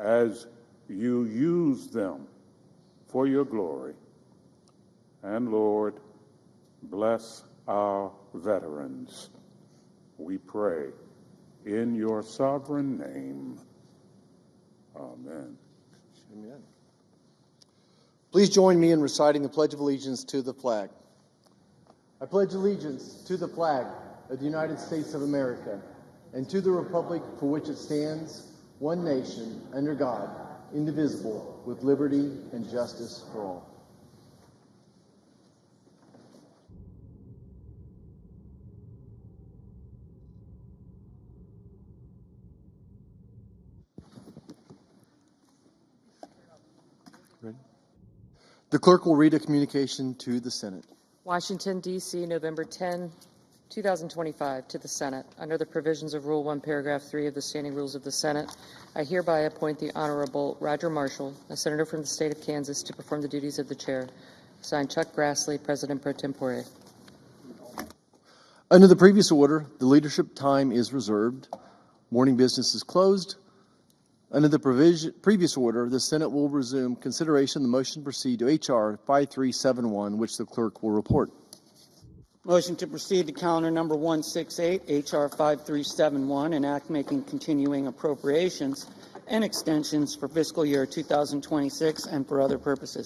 as you use them for your glory. And Lord, bless our veterans. We pray in your sovereign name. Amen. Amen. Please join me in reciting the Pledge of Allegiance to the flag. I pledge allegiance to the flag of the United States of America and to the republic for which it stands, one nation, under God, indivisible, with liberty and justice for all. Ready? The clerk will read a communication to the Senate. Washington, D.C., November 10, 2025, to the Senate. Under the provisions of Rule 1, Paragraph 3 of the Standing Rules of the Senate, I hereby appoint the Honorable Roger Marshall, a senator from the state of Kansas, to perform the duties of the chair. Signed, Chuck Grassley, President pro tempore. Under the previous order, the leadership time is reserved. Morning business is closed. Under the previous order, the Senate will resume consideration of the motion to proceed to H.R. 5371, which the clerk will report. Motion to proceed to calendar number 168, H.R. 5371, an act making continuing appropriations and extensions for fiscal year 2026 and for other purposes.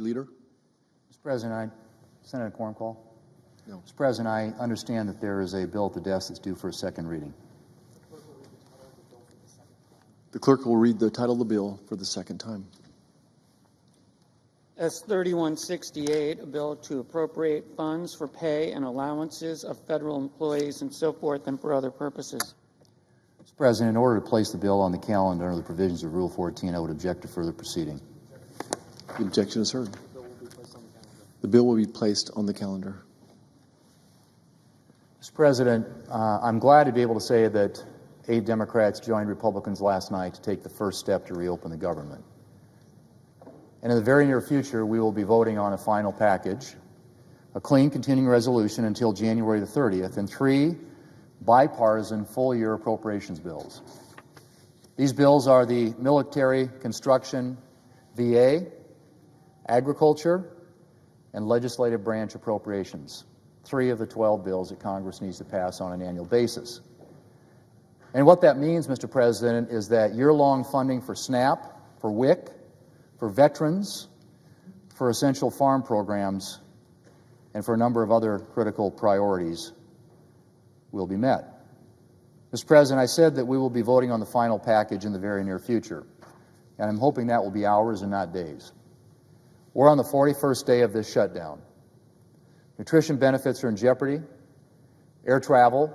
Leader? Mr. President, Senator quorum call. No. Mr. President, I understand that there is a bill at the desk that's due for a second reading. The clerk will read the title of the bill for the second time. S 3168, a bill to appropriate funds for pay and allowances of federal employees and so forth and for other purposes. Mr. President, in order to place the bill on the calendar under the provisions of Rule 14, I would object to further proceeding. The objection is heard. The bill will be placed on the calendar. Mr. President, I'm glad to be able to say that 8 Democrats joined Republicans last night to take the first step to reopen the government. And in the very near future, we will be voting on a final package, a clean continuing resolution until January the 30th, and 3 bipartisan full-year appropriations bills. These bills are the military, construction, VA, agriculture, and legislative branch appropriations, 3 of the 12 bills that Congress needs to pass on an annual basis. And what that means, Mr. President, is that year-long funding for SNAP, for WIC, for veterans, for essential farm programs, and for a number of other critical priorities will be met. Mr. President, I said that we will be voting on the final package in the very near future, and I'm hoping that will be hours and not days. We're on the 41st day of this shutdown. Nutrition benefits are in jeopardy. Air travel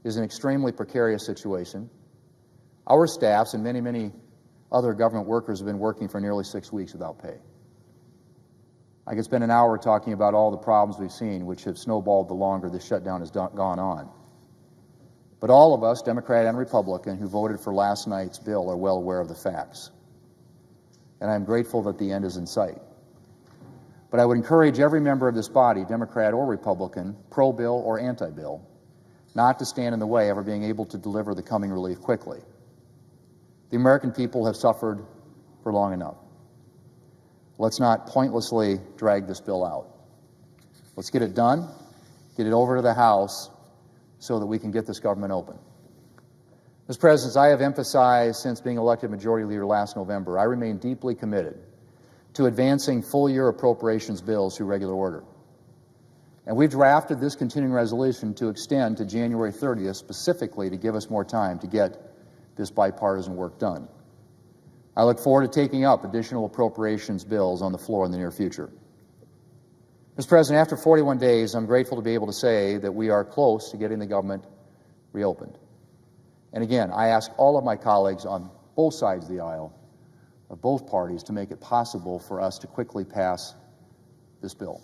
is an extremely precarious situation. Our staffs and many, many other government workers have been working for nearly 6 weeks without pay. I could spend an hour talking about all the problems we've seen, which have snowballed the longer this shutdown has gone on. But all of us, Democrat and Republican, who voted for last night's bill are well aware of the facts. And I'm grateful that the end is in sight. But I would encourage every member of this body, Democrat or Republican, pro-bill or anti-bill, not to stand in the way of our being able to deliver the coming relief quickly. The American people have suffered for long enough. Let's not pointlessly drag this bill out. Let's get it done, get it over to the House so that we can get this government open. Mr. President, as I have emphasized since being elected Majority Leader last November, I remain deeply committed to advancing full-year appropriations bills through regular order. And we've drafted this continuing resolution to extend to January 30th specifically to give us more time to get this bipartisan work done. I look forward to taking up additional appropriations bills on the floor in the near future. Mr. President, after 41 days, I'm grateful to be able to say that we are close to getting the government reopened. And again, I ask all of my colleagues on both sides of the aisle, of both parties, to make it possible for us to quickly pass this bill.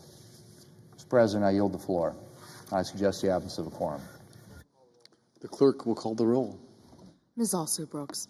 Mr. President, I yield the floor. I suggest the absence of a quorum. The clerk will call the roll. Ms. Alsoo-Brooks.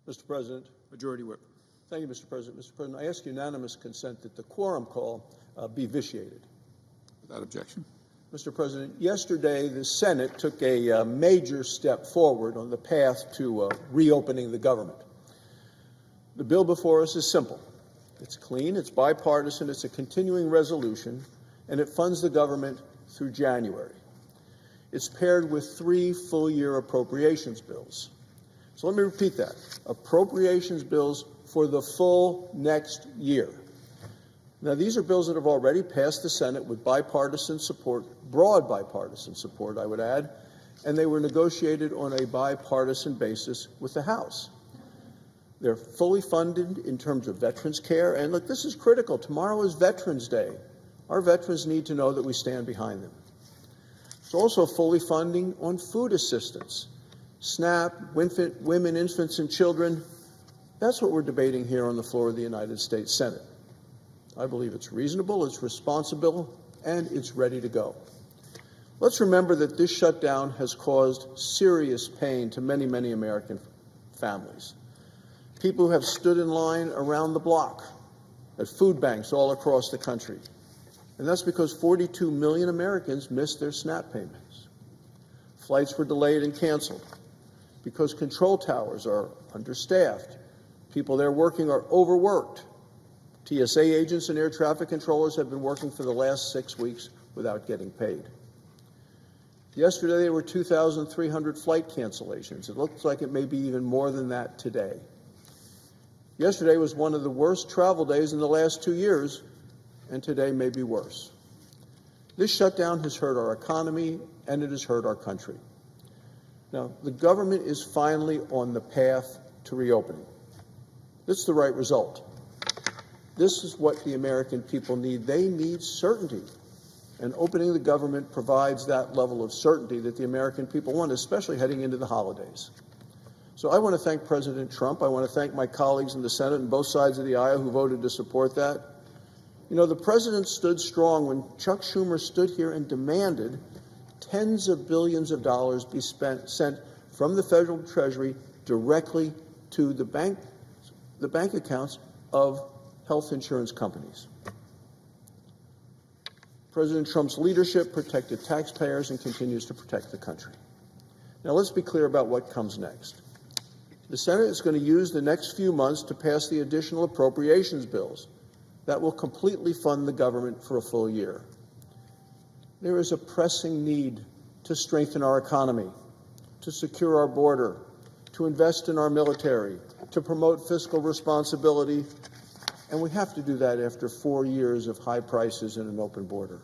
Mr. President. Majority Whip. Thank you, Mr. President. Mr. President, I ask unanimous consent that the quorum call be vitiated. Without objection. Mr. President, yesterday the Senate took a major step forward on the path to reopening the government. The bill before us is simple. It's clean, it's bipartisan, it's a continuing resolution, and it funds the government through January. It's paired with 3 full-year appropriations bills. So let me repeat that. Appropriations bills for the full next year. Now, these are bills that have already passed the Senate with bipartisan support, broad bipartisan support, I would add, and they were negotiated on a bipartisan basis with the House. They're fully funded in terms of veterans care, and look, this is critical. Tomorrow is Veterans Day. Our veterans need to know that we stand behind them. It's also fully funding on food assistance, SNAP, women, infants, and children. That's what we're debating here on the floor of the United States Senate. I believe it's reasonable, it's responsible, and it's ready to go. Let's remember that this shutdown has caused serious pain to many, many American families. People who have stood in line around the block at food banks all across the country. And that's because 42 million Americans missed their SNAP payments. Flights were delayed and canceled because control towers are understaffed. People there working are overworked. TSA agents and air traffic controllers have been working for the last 6 weeks without getting paid. Yesterday, there were 2,300 flight cancellations. It looks like it may be even more than that today. Yesterday was one of the worst travel days in the last 2 years, and today may be worse. This shutdown has hurt our economy, and it has hurt our country. Now, the government is finally on the path to reopening. This is the right result. This is what the American people need. They need certainty. And opening the government provides that level of certainty that the American people want, especially heading into the holidays. So I want to thank President Trump. I want to thank my colleagues in the Senate and both sides of the aisle who voted to support that. You know, the president stood strong when Chuck Schumer stood here and demanded tens of billions of dollars be sent from the federal treasury directly to the bank accounts of health insurance companies. President Trump's leadership protected taxpayers and continues to protect the country. Now let's be clear about what comes next. The Senate is going to use the next few months to pass the additional appropriations bills that will completely fund the government for a full year. There is a pressing need to strengthen our economy, to secure our border, to invest in our military, to promote fiscal responsibility, and we have to do that after 4 years of high prices and an open border.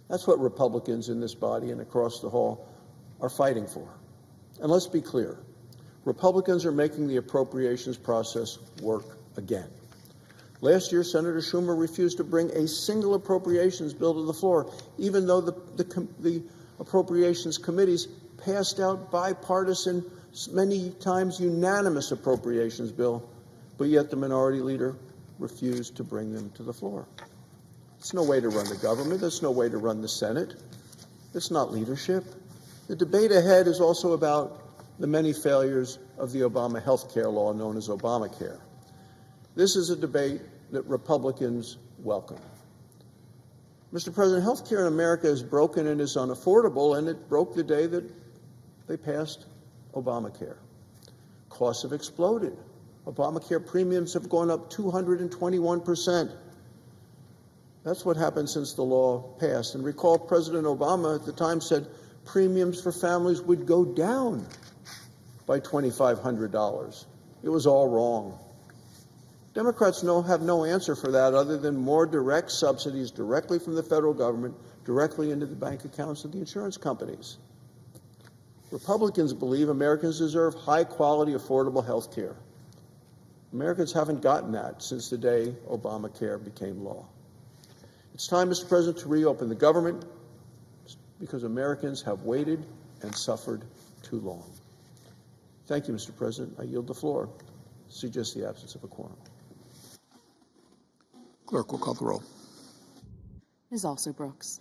That's what Republicans in this body and across the hall are fighting for. And let's be clear, Republicans are making the appropriations process work again. Last year, Senator Schumer refused to bring a single appropriations bill to the floor, even though the appropriations committees passed out bipartisan, many times unanimous appropriations bill, but yet the minority leader refused to bring them to the floor. It's no way to run the government. That's no way to run the Senate. It's not leadership. The debate ahead is also about the many failures of the Obama health care law known as Obamacare. This is a debate that Republicans welcome. Mr. President, health care in America is broken and is unaffordable, and it broke the day that they passed Obamacare. Costs have exploded. Obamacare premiums have gone up 221%. That's what happened since the law passed. And recall President Obama at the time said premiums for families would go down by $2,500. It was all wrong. Democrats have no answer for that other than more direct subsidies directly from the federal government, directly into the bank accounts of the insurance companies. Republicans believe Americans deserve high-quality, affordable health care. Americans haven't gotten that since the day Obamacare became law. It's time, Mr. President, to reopen the government because Americans have waited and suffered too long. Thank you, Mr. President. I yield the floor. Suggest the absence of a quorum. Clerk will call the roll. Ms. Also Brooks.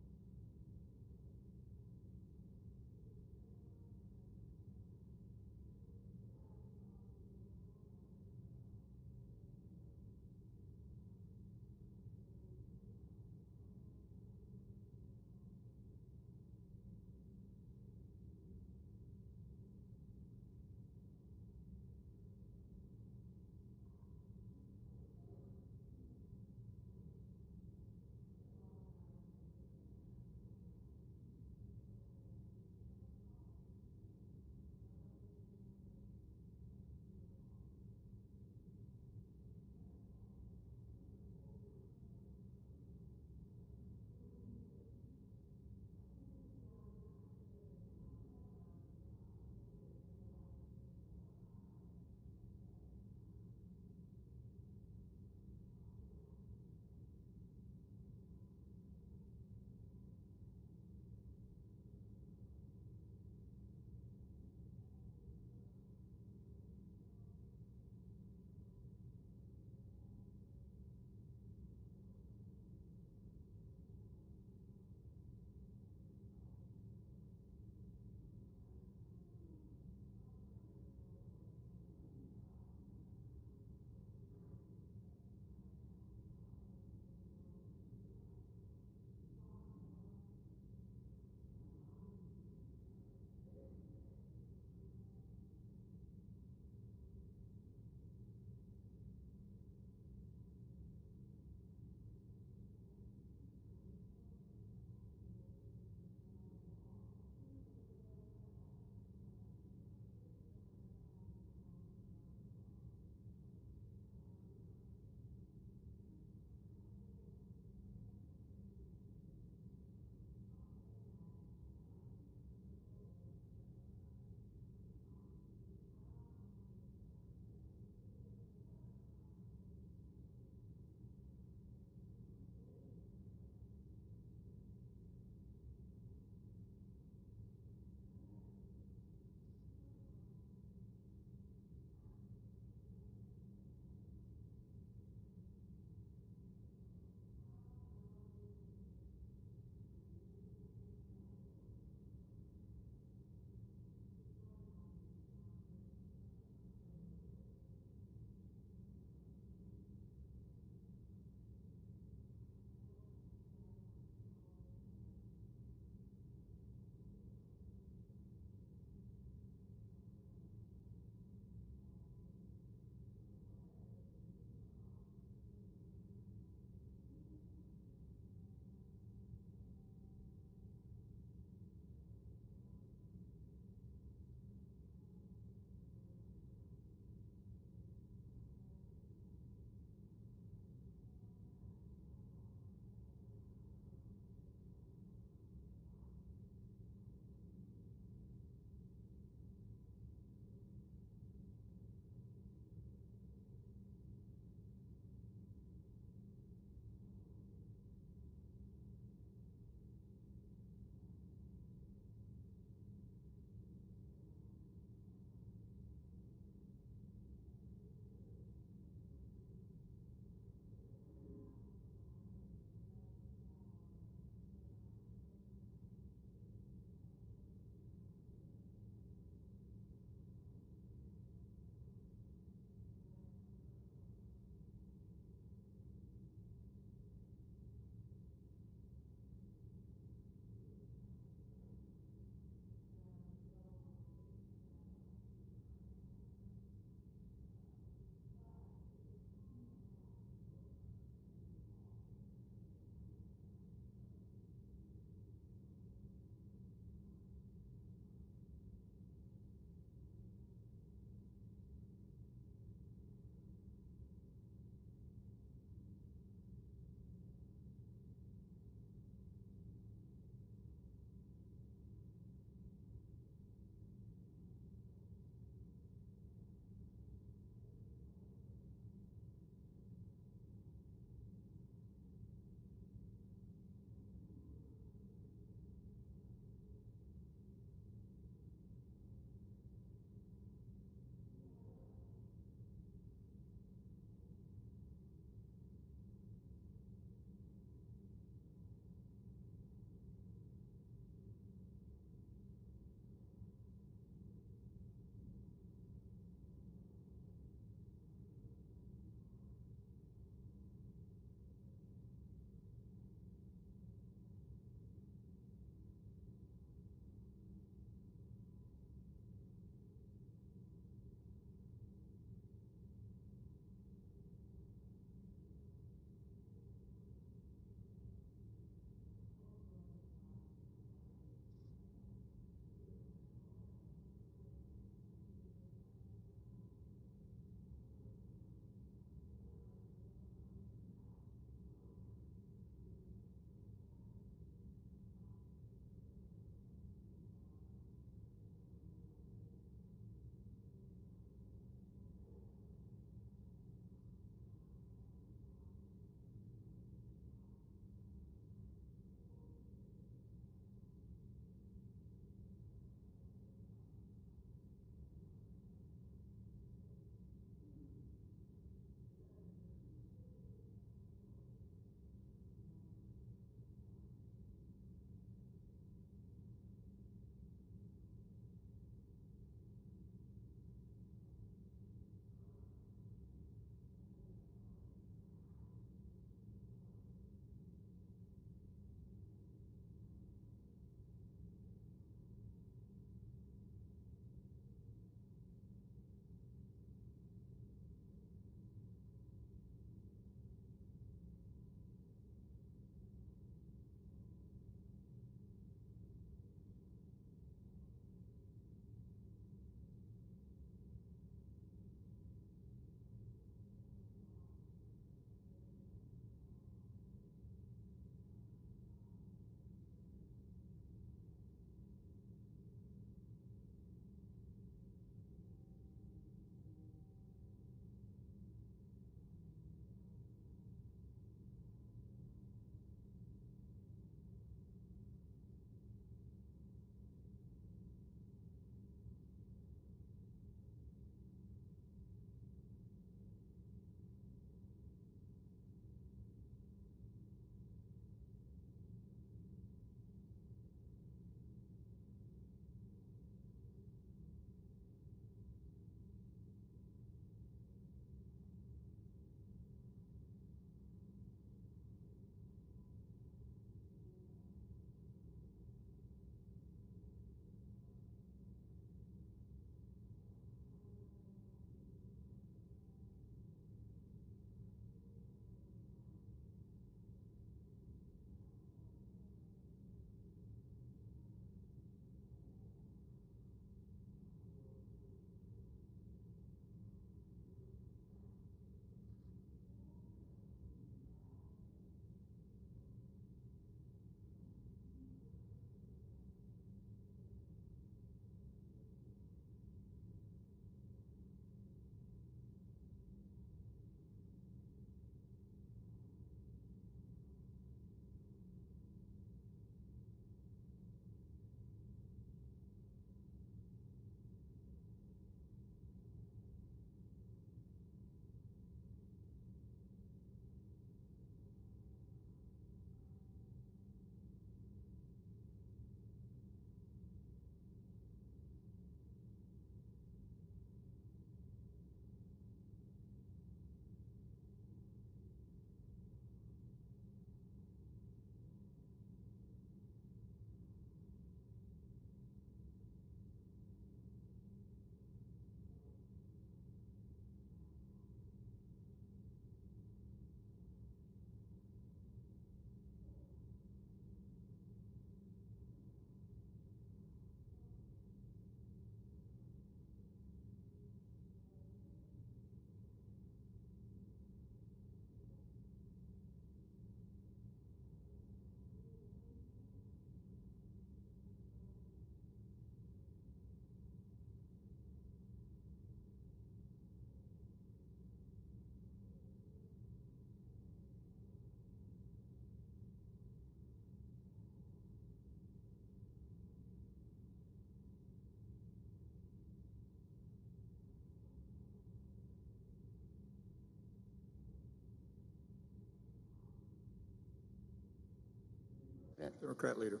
Democrat leader.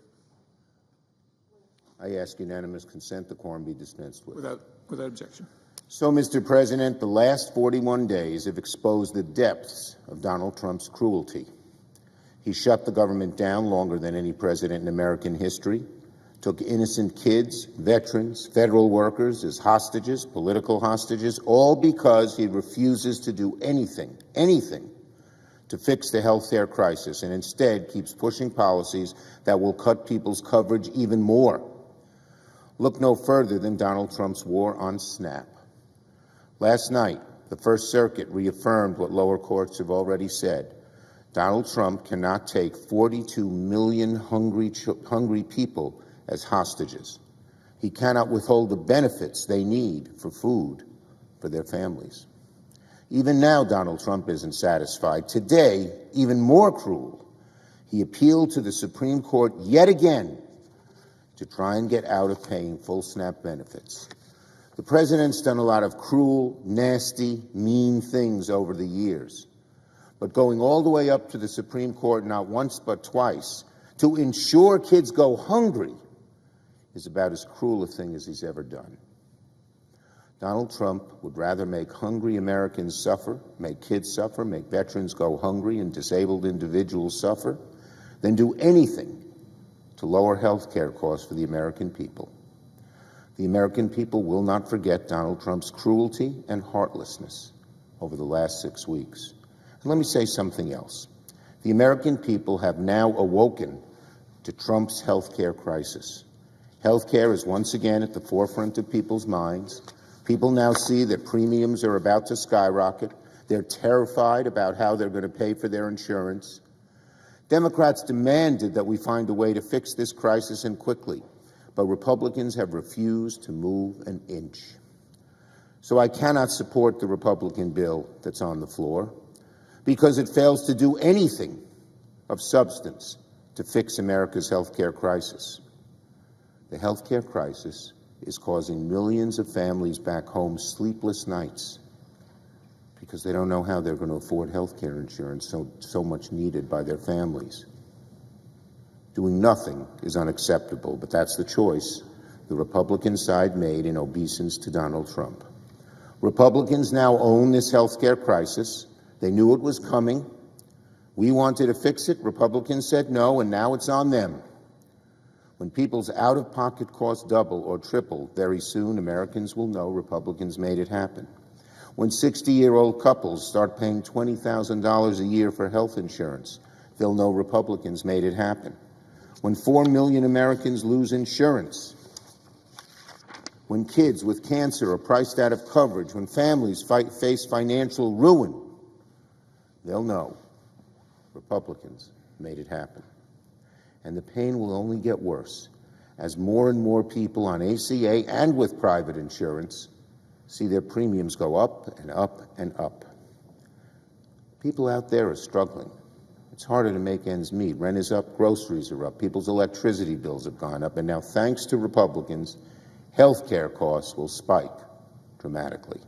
I ask unanimous consent the quorum be dispensed with. Without objection. So, Mr. President, the last 41 days have exposed the depths of Donald Trump's cruelty. He shut the government down longer than any president in American history, took innocent kids, veterans, federal workers as hostages, political hostages, all because he refuses to do anything to fix the health care crisis, and instead keeps pushing policies that will cut people's coverage even more. Look no further than Donald Trump's war on SNAP. Last night, the First Circuit reaffirmed what lower courts have already said. Donald Trump cannot take 42 million hungry people as hostages. He cannot withhold the benefits they need for food for their families. Even now, Donald Trump isn't satisfied. Today, even more cruel, he appealed to the Supreme Court yet again to try and get out of paying full SNAP benefits. The president's done a lot of cruel, nasty, mean things over the years. But going all the way up to the Supreme Court, not once but twice, to ensure kids go hungry is about as cruel a thing as he's ever done. Donald Trump would rather make hungry Americans suffer, make kids suffer, make veterans go hungry and disabled individuals suffer, than do anything to lower health care costs for the American people. The American people will not forget Donald Trump's cruelty and heartlessness over the last 6 weeks. And let me say something else. The American people have now awoken to Trump's health care crisis. Health care is once again at the forefront of people's minds. People now see that premiums are about to skyrocket. They're terrified about how they're going to pay for their insurance. Democrats demanded that we find a way to fix this crisis and quickly, but Republicans have refused to move an inch. So I cannot support the Republican bill that's on the floor because it fails to do anything of substance to fix America's health care crisis. The health care crisis is causing millions of families back home sleepless nights because they don't know how they're going to afford health care insurance so much needed by their families. Doing nothing is unacceptable, but that's the choice the Republican side made in obeisance to Donald Trump. Republicans now own this health care crisis. They knew it was coming. We wanted to fix it. Republicans said no, and now it's on them. When people's out-of-pocket costs double or triple, very soon Americans will know Republicans made it happen. When 60-year-old couples start paying $20,000 a year for health insurance, they'll know Republicans made it happen. When 4 million Americans lose insurance, when kids with cancer are priced out of coverage, when families face financial ruin, they'll know Republicans made it happen. And the pain will only get worse as more and more people on ACA and with private insurance see their premiums go up and up and up. People out there are struggling. It's harder to make ends meet. Rent is up, groceries are up, people's electricity bills have gone up, and now, thanks to Republicans, health care costs will spike dramatically.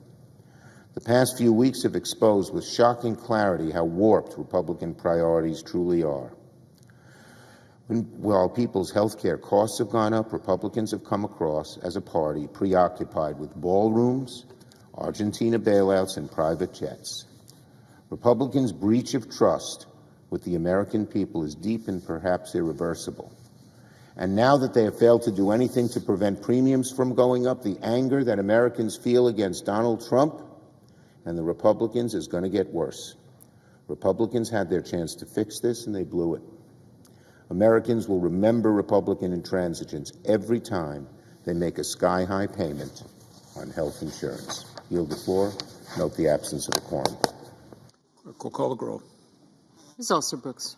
The past few weeks have exposed with shocking clarity how warped Republican priorities truly are. While people's health care costs have gone up, Republicans have come across as a party preoccupied with ballrooms, Argentina bailouts, and private jets. Republicans' breach of trust with the American people is deep and perhaps irreversible. And now that they have failed to do anything to prevent premiums from going up, the anger that Americans feel against Donald Trump and the Republicans is going to get worse. Republicans had their chance to fix this, and they blew it. Americans will remember Republican intransigence every time they make a sky-high payment on health insurance. Yield the floor. Note the absence of a quorum. Clerk will call the roll. Ms. Alston-Brooks.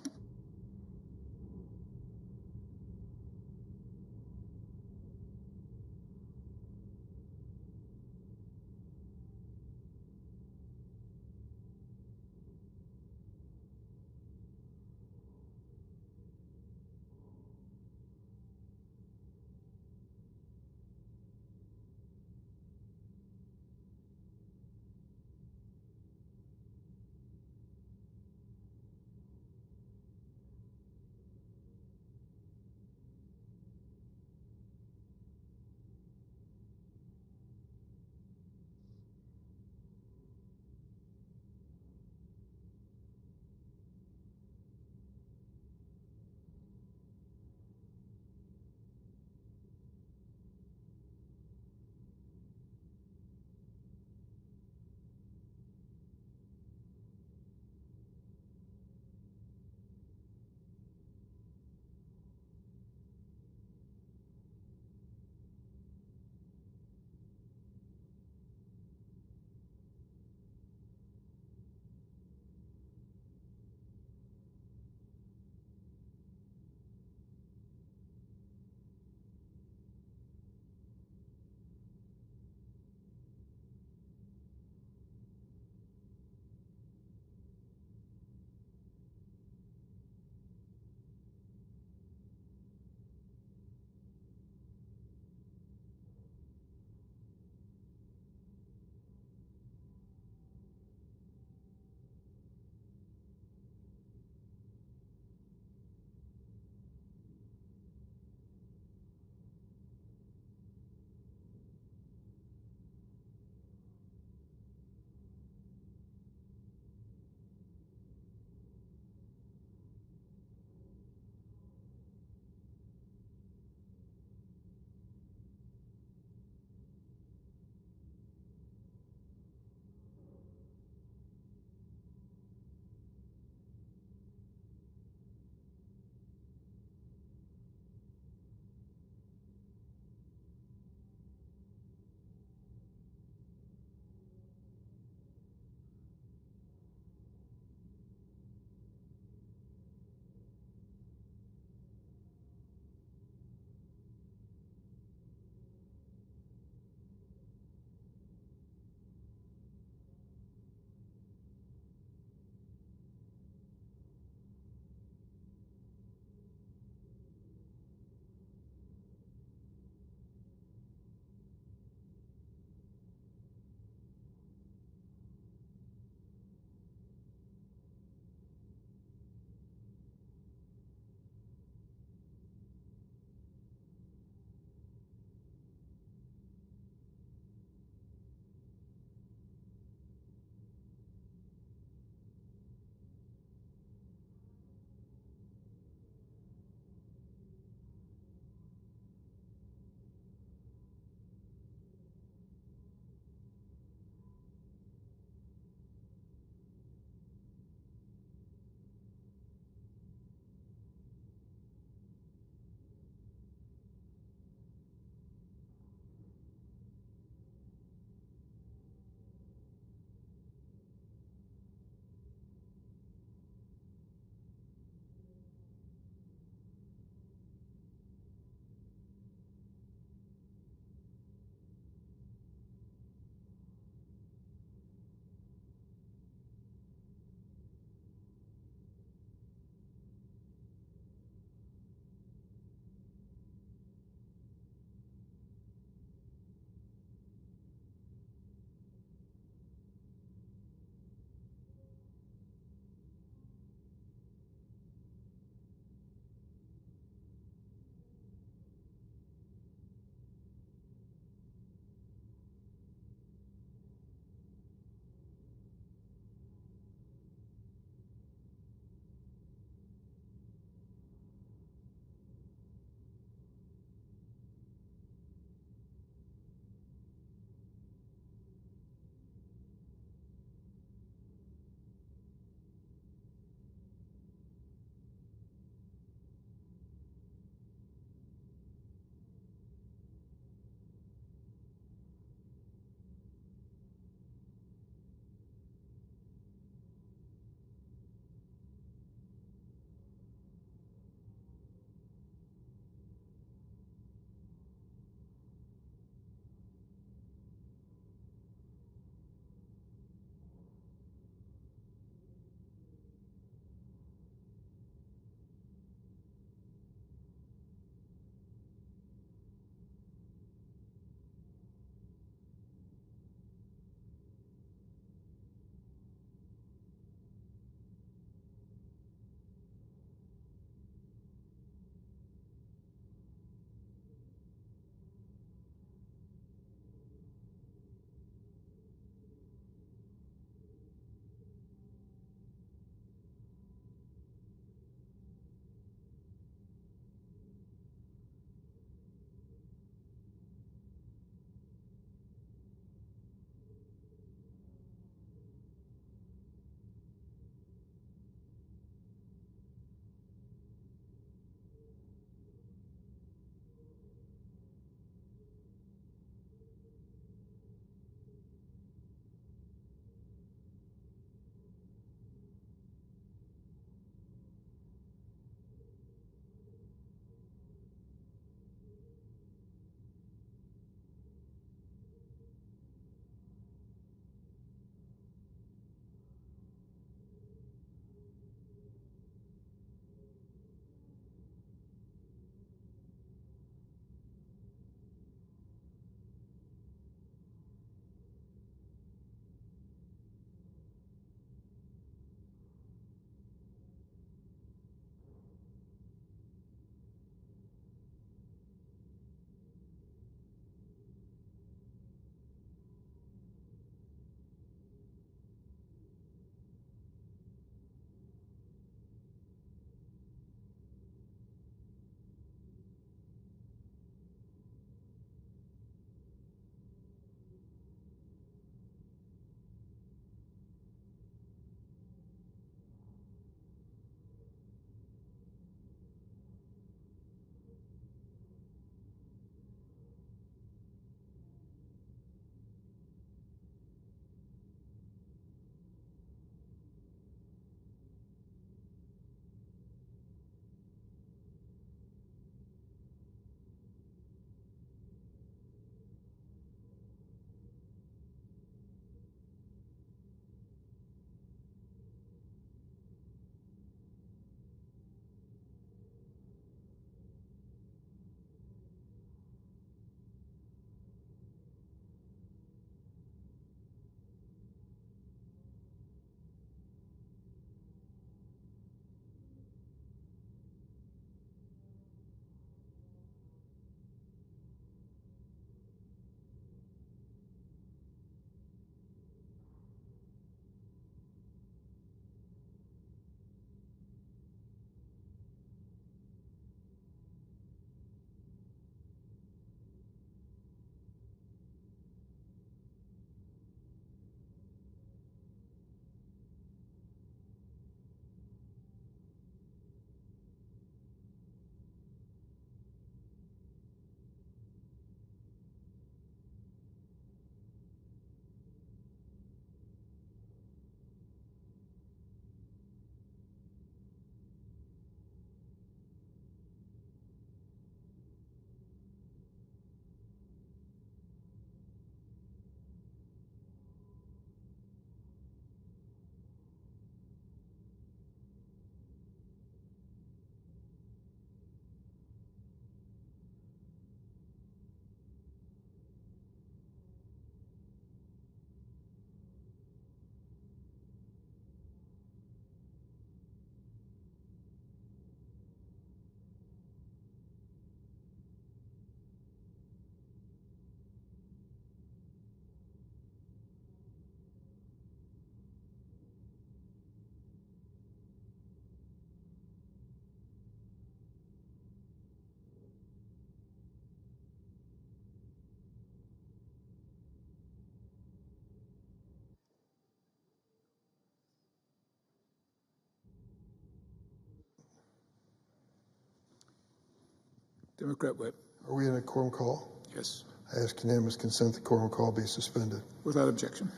Democrat Webb. Are we in a quorum call? Yes. I ask unanimous consent the quorum call be suspended. Without objection.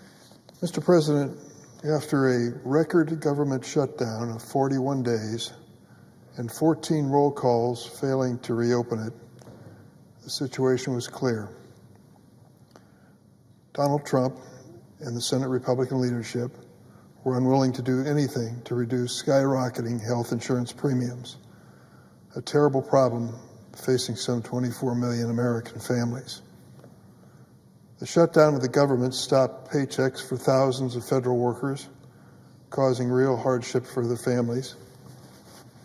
Mr. President, after a record government shutdown of 41 days and 14 roll calls failing to reopen it, the situation was clear. Donald Trump and the Senate Republican leadership were unwilling to do anything to reduce skyrocketing health insurance premiums, a terrible problem facing some 24 million American families. The shutdown of the government stopped paychecks for thousands of federal workers, causing real hardship for their families,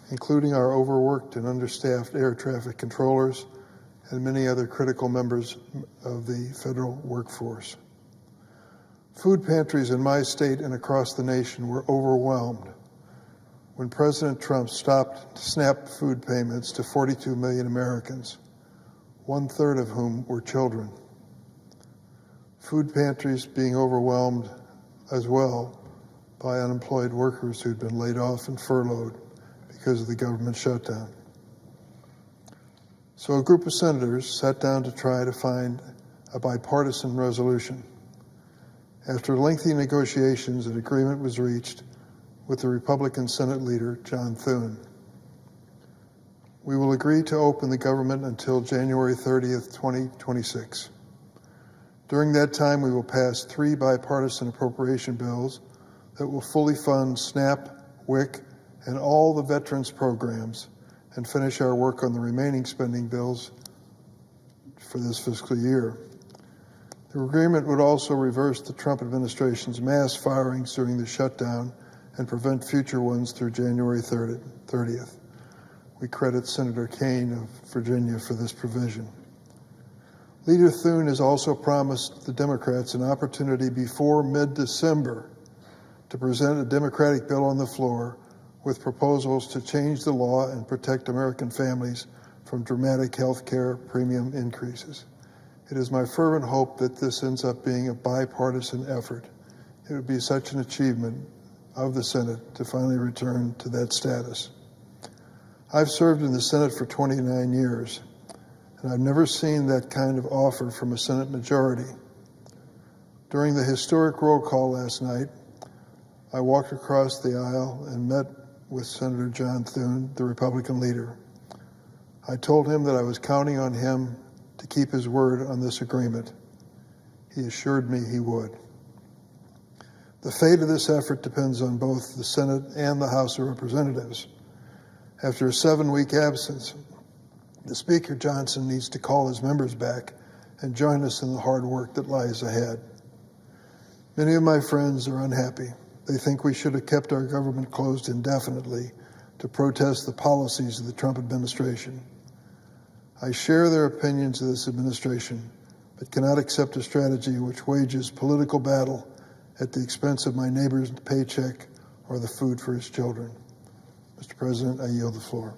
including our overworked and understaffed air traffic controllers and many other critical members of the federal workforce. Food pantries in my state and across the nation were overwhelmed when President Trump stopped SNAP food payments to 42 million Americans, 1/3 of whom were children. Food pantries being overwhelmed as well by unemployed workers who'd been laid off and furloughed because of the government shutdown. So a group of senators sat down to try to find a bipartisan resolution. After lengthy negotiations, an agreement was reached with the Republican Senate leader, John Thune. We will agree to open the government until January 30th, 2026. During that time, we will pass 3 bipartisan appropriation bills that will fully fund SNAP, WIC, and all the veterans programs and finish our work on the remaining spending bills for this fiscal year. The agreement would also reverse the Trump administration's mass firings during the shutdown and prevent future ones through January 30th. We credit Senator Kaine of Virginia for this provision. Leader Thune has also promised the Democrats an opportunity before mid-December to present a Democratic bill on the floor with proposals to change the law and protect American families from dramatic health care premium increases. It is my fervent hope that this ends up being a bipartisan effort. It would be such an achievement of the Senate to finally return to that status. I've served in the Senate for 29 years, and I've never seen that kind of offer from a Senate majority. During the historic roll call last night, I walked across the aisle and met with Senator John Thune, the Republican leader. I told him that I was counting on him to keep his word on this agreement. He assured me he would. The fate of this effort depends on both the Senate and the House of Representatives. After a 7-week absence, the Speaker Johnson needs to call his members back and join us in the hard work that lies ahead. Many of my friends are unhappy. They think we should have kept our government closed indefinitely to protest the policies of the Trump administration. I share their opinions of this administration, but cannot accept a strategy which wages political battle at the expense of my neighbor's paycheck or the food for his children. Mr. President, I yield the floor.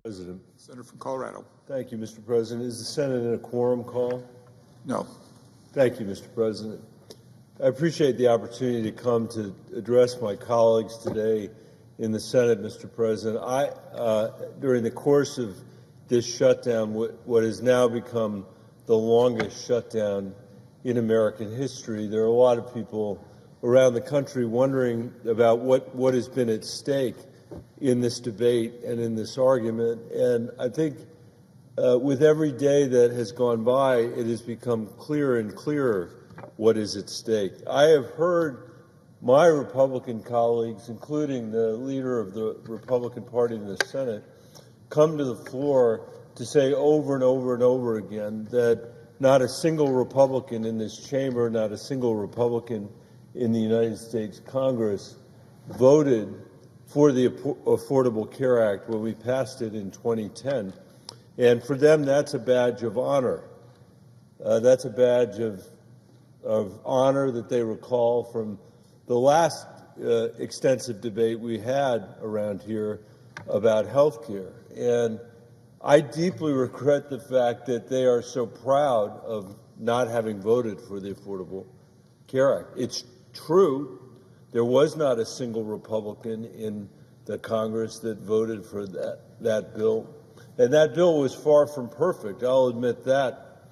President. Senator from Colorado. Thank you, Mr. President. Is the Senate in a quorum call? No. Thank you, Mr. President. I appreciate the opportunity to come to address my colleagues today in the Senate, Mr. President. During the course of this shutdown, what has now become the longest shutdown in American history, there are a lot of people around the country wondering about what has been at stake in this debate and in this argument. And I think with every day that has gone by, it has become clearer and clearer what is at stake. I have heard my Republican colleagues, including the leader of the Republican Party in the Senate, come to the floor to say over and over and over again that not a single Republican in this chamber, not a single Republican in the United States Congress voted for the Affordable Care Act when we passed it in 2010. And for them, that's a badge of honor. That's a badge of honor that they recall from the last extensive debate we had around here about health care. And I deeply regret the fact that they are so proud of not having voted for the Affordable Care Act. It's true, there was not a single Republican in the Congress that voted for that bill. And that bill was far from perfect, I'll admit that.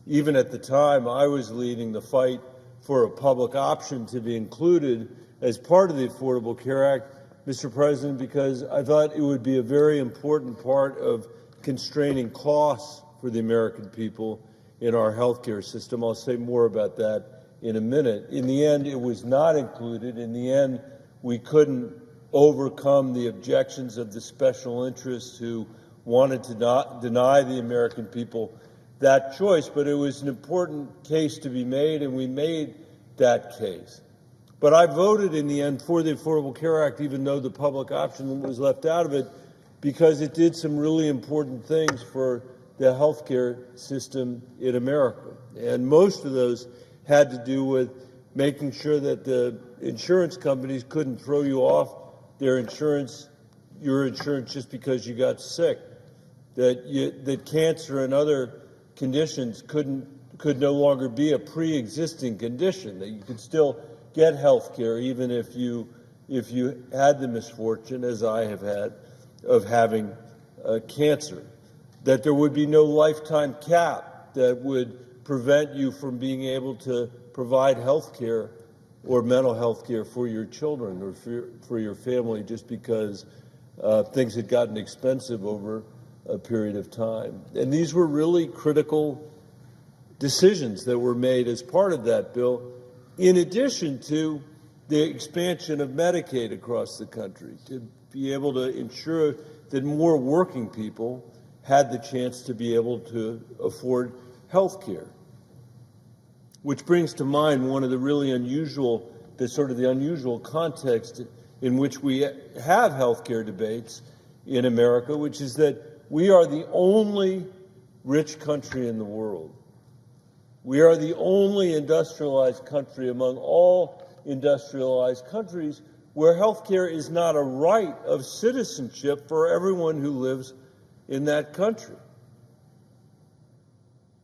Even at the time, I was leading the fight for a public option to be included as part of the Affordable Care Act, Mr. President, because I thought it would be a very important part of constraining costs for the American people in our health care system. I'll say more about that in a minute. In the end, it was not included. In the end, we couldn't overcome the objections of the special interests who wanted to not deny the American people that choice, but it was an important case to be made, and we made that case. But I voted in the end for the Affordable Care Act, even though the public option was left out of it, because it did some really important things for the health care system in America. And most of those had to do with making sure that the insurance companies couldn't throw you off your insurance just because you got sick, that cancer and other conditions could no longer be a pre-existing condition, that you could still get health care even if you had the misfortune, as I have had, of having cancer, that there would be no lifetime cap that would prevent you from being able to provide health care or mental health care for your children or for your family just because things had gotten expensive over a period of time. And these were really critical decisions that were made as part of that bill, in addition to the expansion of Medicaid across the country, to be able to ensure that more working people had the chance to be able to afford health care. Which brings to mind one of the really unusual, the unusual context in which we have health care debates in America, which is that we are the only rich country in the world. We are the only industrialized country among all industrialized countries where health care is not a right of citizenship for everyone who lives in that country.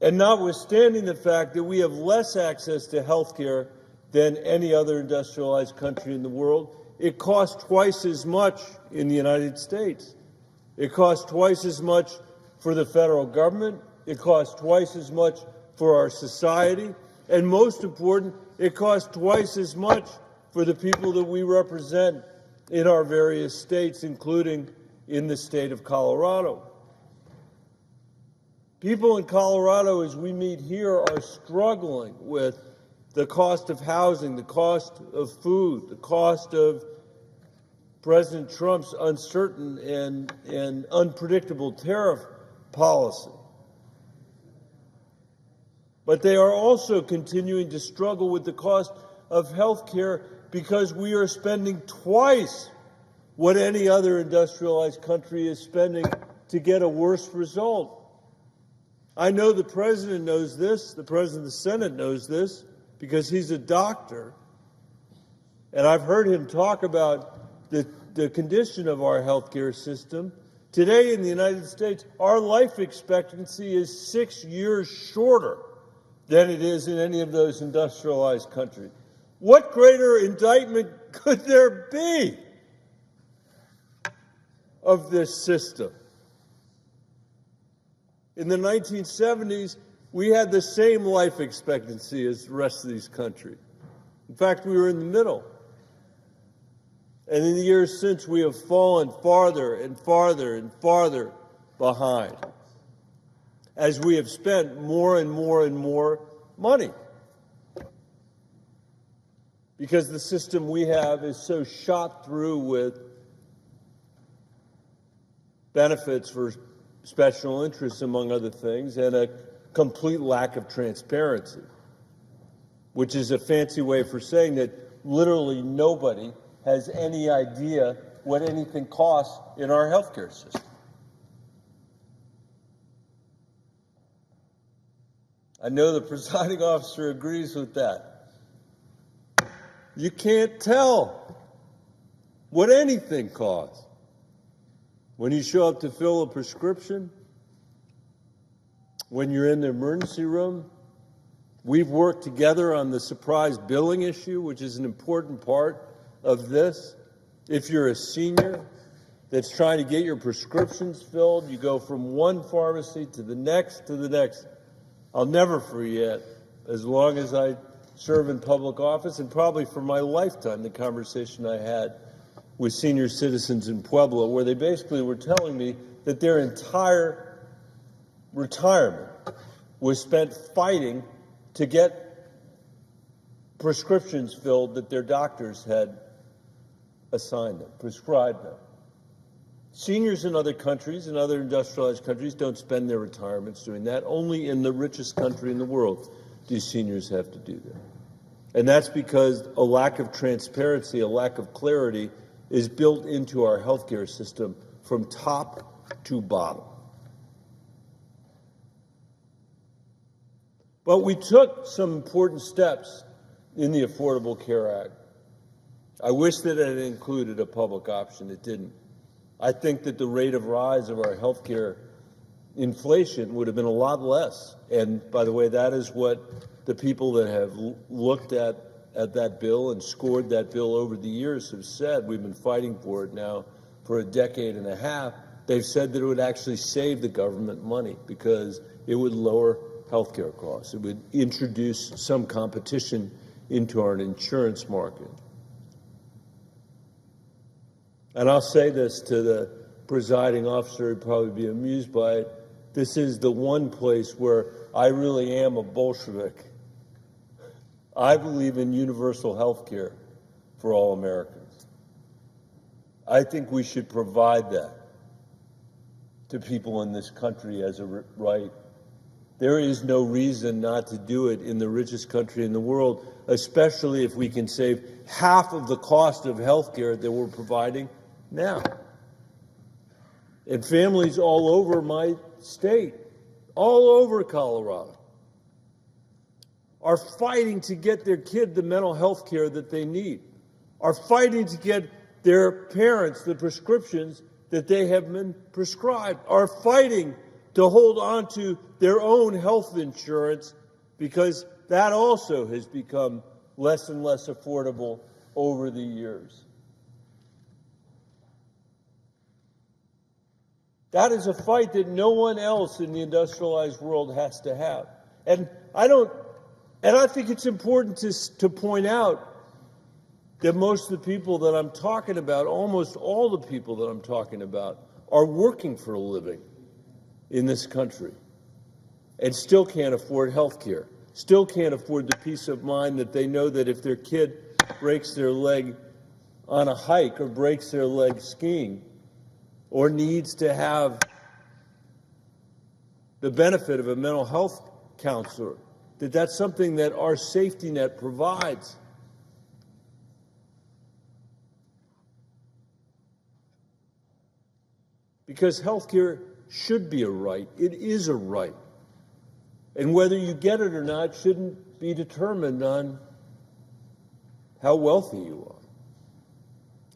And notwithstanding the fact that we have less access to health care than any other industrialized country in the world, it costs twice as much in the United States. It costs twice as much for the federal government. It costs twice as much for our society. And most important, it costs twice as much for the people that we represent in our various states, including in the state of Colorado. People in Colorado, as we meet here, are struggling with the cost of housing, the cost of food, the cost of President Trump's uncertain and unpredictable tariff policy. But they are also continuing to struggle with the cost of health care because we are spending twice what any other industrialized country is spending to get a worse result. I know the President knows this, the President of the Senate knows this, because he's a doctor. And I've heard him talk about the condition of our health care system Today in the United States, our life expectancy is 6 years shorter than it is in any of those industrialized countries. What greater indictment could there be of this system? In the 1970s, we had the same life expectancy as the rest of these countries. In fact, we were in the middle. And in the years since, we have fallen farther and farther and farther behind as we have spent more and more and more money. Because the system we have is so shot through with benefits for special interests, among other things, and a complete lack of transparency, which is a fancy way for saying that literally nobody has any idea what anything costs in our healthcare system. I know the presiding officer agrees with that. You can't tell what anything costs. When you show up to fill a prescription, when you're in the emergency room, we've worked together on the surprise billing issue, which is an important part of this. If you're a senior that's trying to get your prescriptions filled, you go from one pharmacy to the next to the next. I'll never forget, as long as I serve in public office, and probably for my lifetime, the conversation I had with senior citizens in Pueblo, where they basically were telling me that their entire retirement was spent fighting to get prescriptions filled that their doctors had assigned them, prescribed them. Seniors in other countries, in other industrialized countries, don't spend their retirements doing that. Only in the richest country in the world do seniors have to do that. And that's because a lack of transparency, a lack of clarity is built into our healthcare system from top to bottom. But we took some important steps in the Affordable Care Act. I wish that it had included a public option. It didn't. I think that the rate of rise of our healthcare inflation would have been a lot less. And by the way, that is what the people that have looked at that bill and scored that bill over the years have said. We've been fighting for it now for a decade and a half. They've said that it would actually save the government money because it would lower healthcare costs. It would introduce some competition into our insurance market. And I'll say this to the presiding officer, he'd probably be amused by it. This is the one place where I really am a Bolshevik. I believe in universal health care for all Americans. I think we should provide that to people in this country as a right. There is no reason not to do it in the richest country in the world, especially if we can save half of the cost of health care that we're providing now. And families all over my state, all over Colorado, are fighting to get their kid the mental health care that they need, are fighting to get their parents the prescriptions that they have been prescribed, are fighting to hold on to their own health insurance because that also has become less and less affordable over the years. That is a fight that no one else in the industrialized world has to have. And I think it's important to point out that most of the people that I'm talking about, almost all the people that I'm talking about, are working for a living in this country and still can't afford health care, still can't afford the peace of mind that they know that if their kid breaks their leg on a hike or breaks their leg skiing or needs to have the benefit of a mental health counselor, that's something that our safety net provides. Because health care should be a right. It is a right. And whether you get it or not shouldn't be determined on how wealthy you are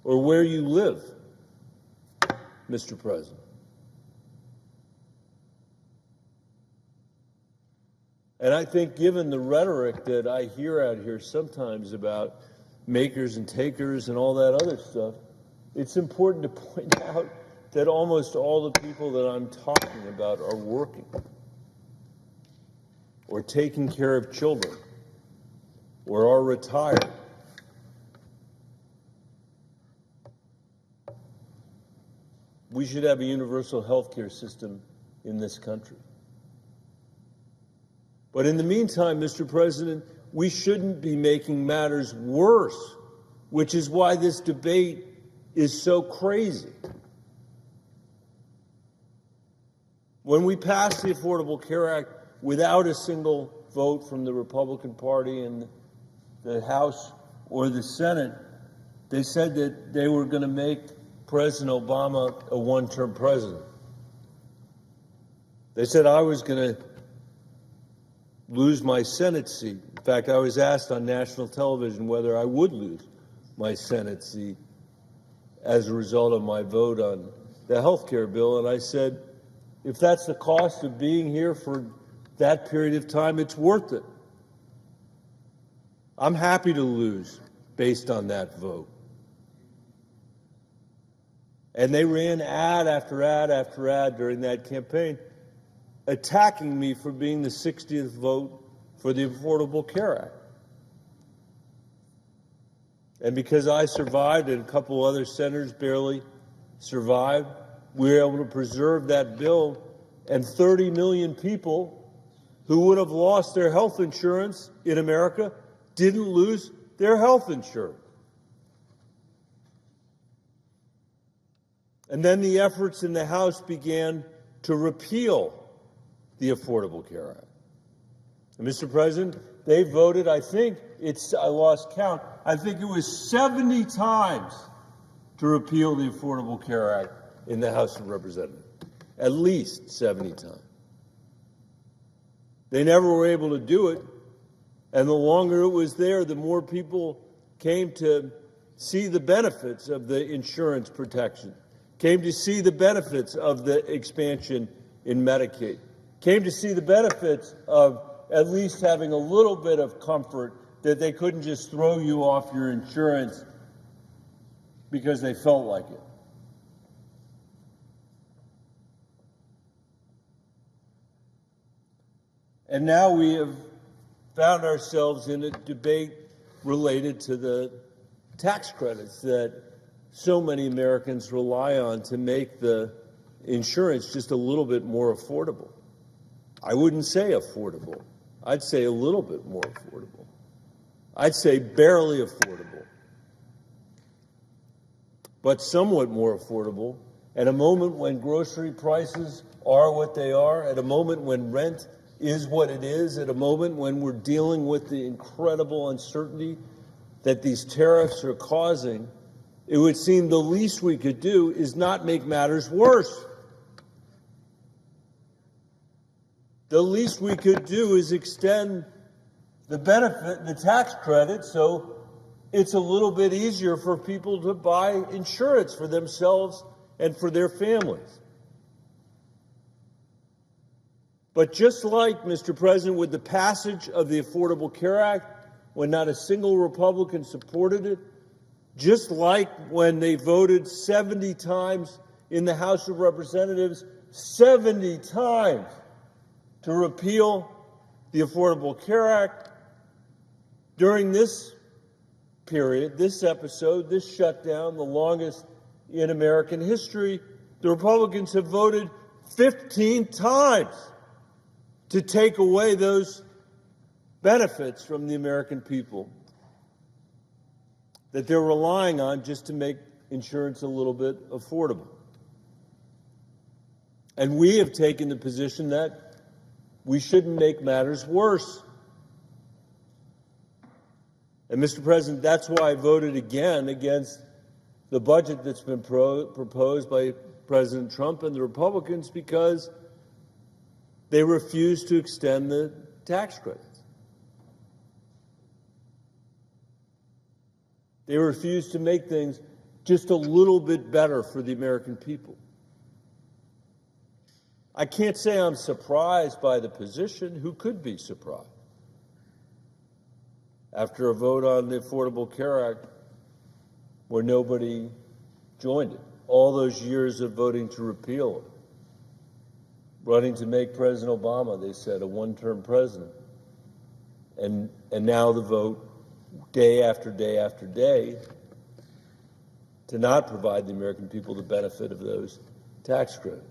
or where you live, Mr. President. And I think given the rhetoric that I hear out here sometimes about makers and takers and all that other stuff, it's important to point out that almost all the people that I'm talking about are working or taking care of children or are retired. We should have a universal health care system in this country. But in the meantime, Mr. President, we shouldn't be making matters worse, which is why this debate is so crazy. When we passed the Affordable Care Act without a single vote from the Republican Party in the House or the Senate, they said that they were going to make President Obama a one-term president. They said I was going to lose my Senate seat. In fact, I was asked on national television whether I would lose my Senate seat as a result of my vote on the health care bill, and I said, if that's the cost of being here for that period of time, it's worth it. I'm happy to lose based on that vote. And they ran ad after ad after ad during that campaign, attacking me for being the 60th vote for the Affordable Care Act. And because I survived and a couple other senators barely survived, we were able to preserve that bill, and 30 million people who would have lost their health insurance in America didn't lose their health insurance. And then the efforts in the House began to repeal the Affordable Care Act. And Mr. President, they voted, I lost count, I think it was 70 times to repeal the Affordable Care Act in the House of Representatives, at least 70 times. They never were able to do it, and the longer it was there, the more people came to see the benefits of the insurance protection, came to see the benefits of the expansion in Medicaid, came to see the benefits of at least having a little bit of comfort that they couldn't just throw you off your insurance because they felt like it. And now we have found ourselves in a debate related to the tax credits that so many Americans rely on to make the insurance just a little bit more affordable. I wouldn't say affordable. I'd say a little bit more affordable. I'd say barely affordable, but somewhat more affordable at a moment when grocery prices are what they are, at a moment when rent is what it is, at a moment when we're dealing with the incredible uncertainty that these tariffs are causing. It would seem the least we could do is not make matters worse. The least we could do is extend the benefit, the tax credit, so it's a little bit easier for people to buy insurance for themselves and for their families. But just like, Mr. President, with the passage of the Affordable Care Act, when not a single Republican supported it, just like when they voted 70 times in the House of Representatives, 70 times to repeal the Affordable Care Act, during this period, this episode, this shutdown, the longest in American history, the Republicans have voted 15 times to take away those benefits from the American people that they're relying on just to make insurance a little bit affordable. And we have taken the position that we shouldn't make matters worse. And, Mr. President, that's why I voted again against the budget that's been proposed by President Trump and the Republicans, because they refuse to extend the tax credits. They refuse to make things just a little bit better for the American people. I can't say I'm surprised by the position. Who could be surprised? After a vote on the Affordable Care Act where nobody joined it, all those years of voting to repeal it, running to make President Obama, they said, a one-term president. And now the vote, day after day after day, to not provide the American people the benefit of those tax credits.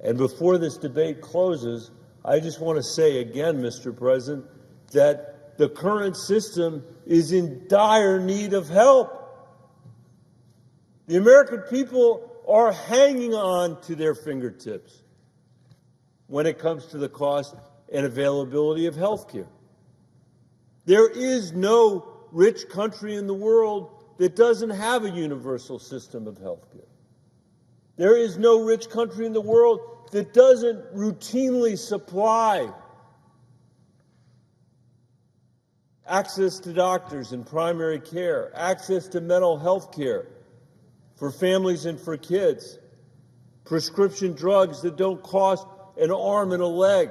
And before this debate closes, I just want to say again, Mr. President, that the current system is in dire need of help. The American people are hanging on to their fingertips when it comes to the cost and availability of health care. There is no rich country in the world that doesn't have a universal system of health care. There is no rich country in the world that doesn't routinely supply access to doctors and primary care, access to mental health care for families and for kids, prescription drugs that don't cost an arm and a leg.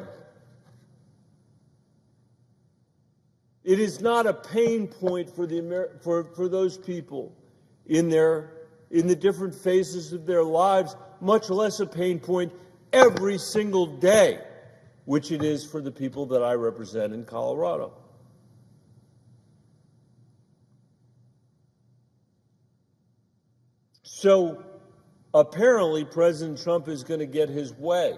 It is not a pain point for those people in the different phases of their lives, much less a pain point every single day, which it is for the people that I represent in Colorado. So apparently President Trump is going to get his way,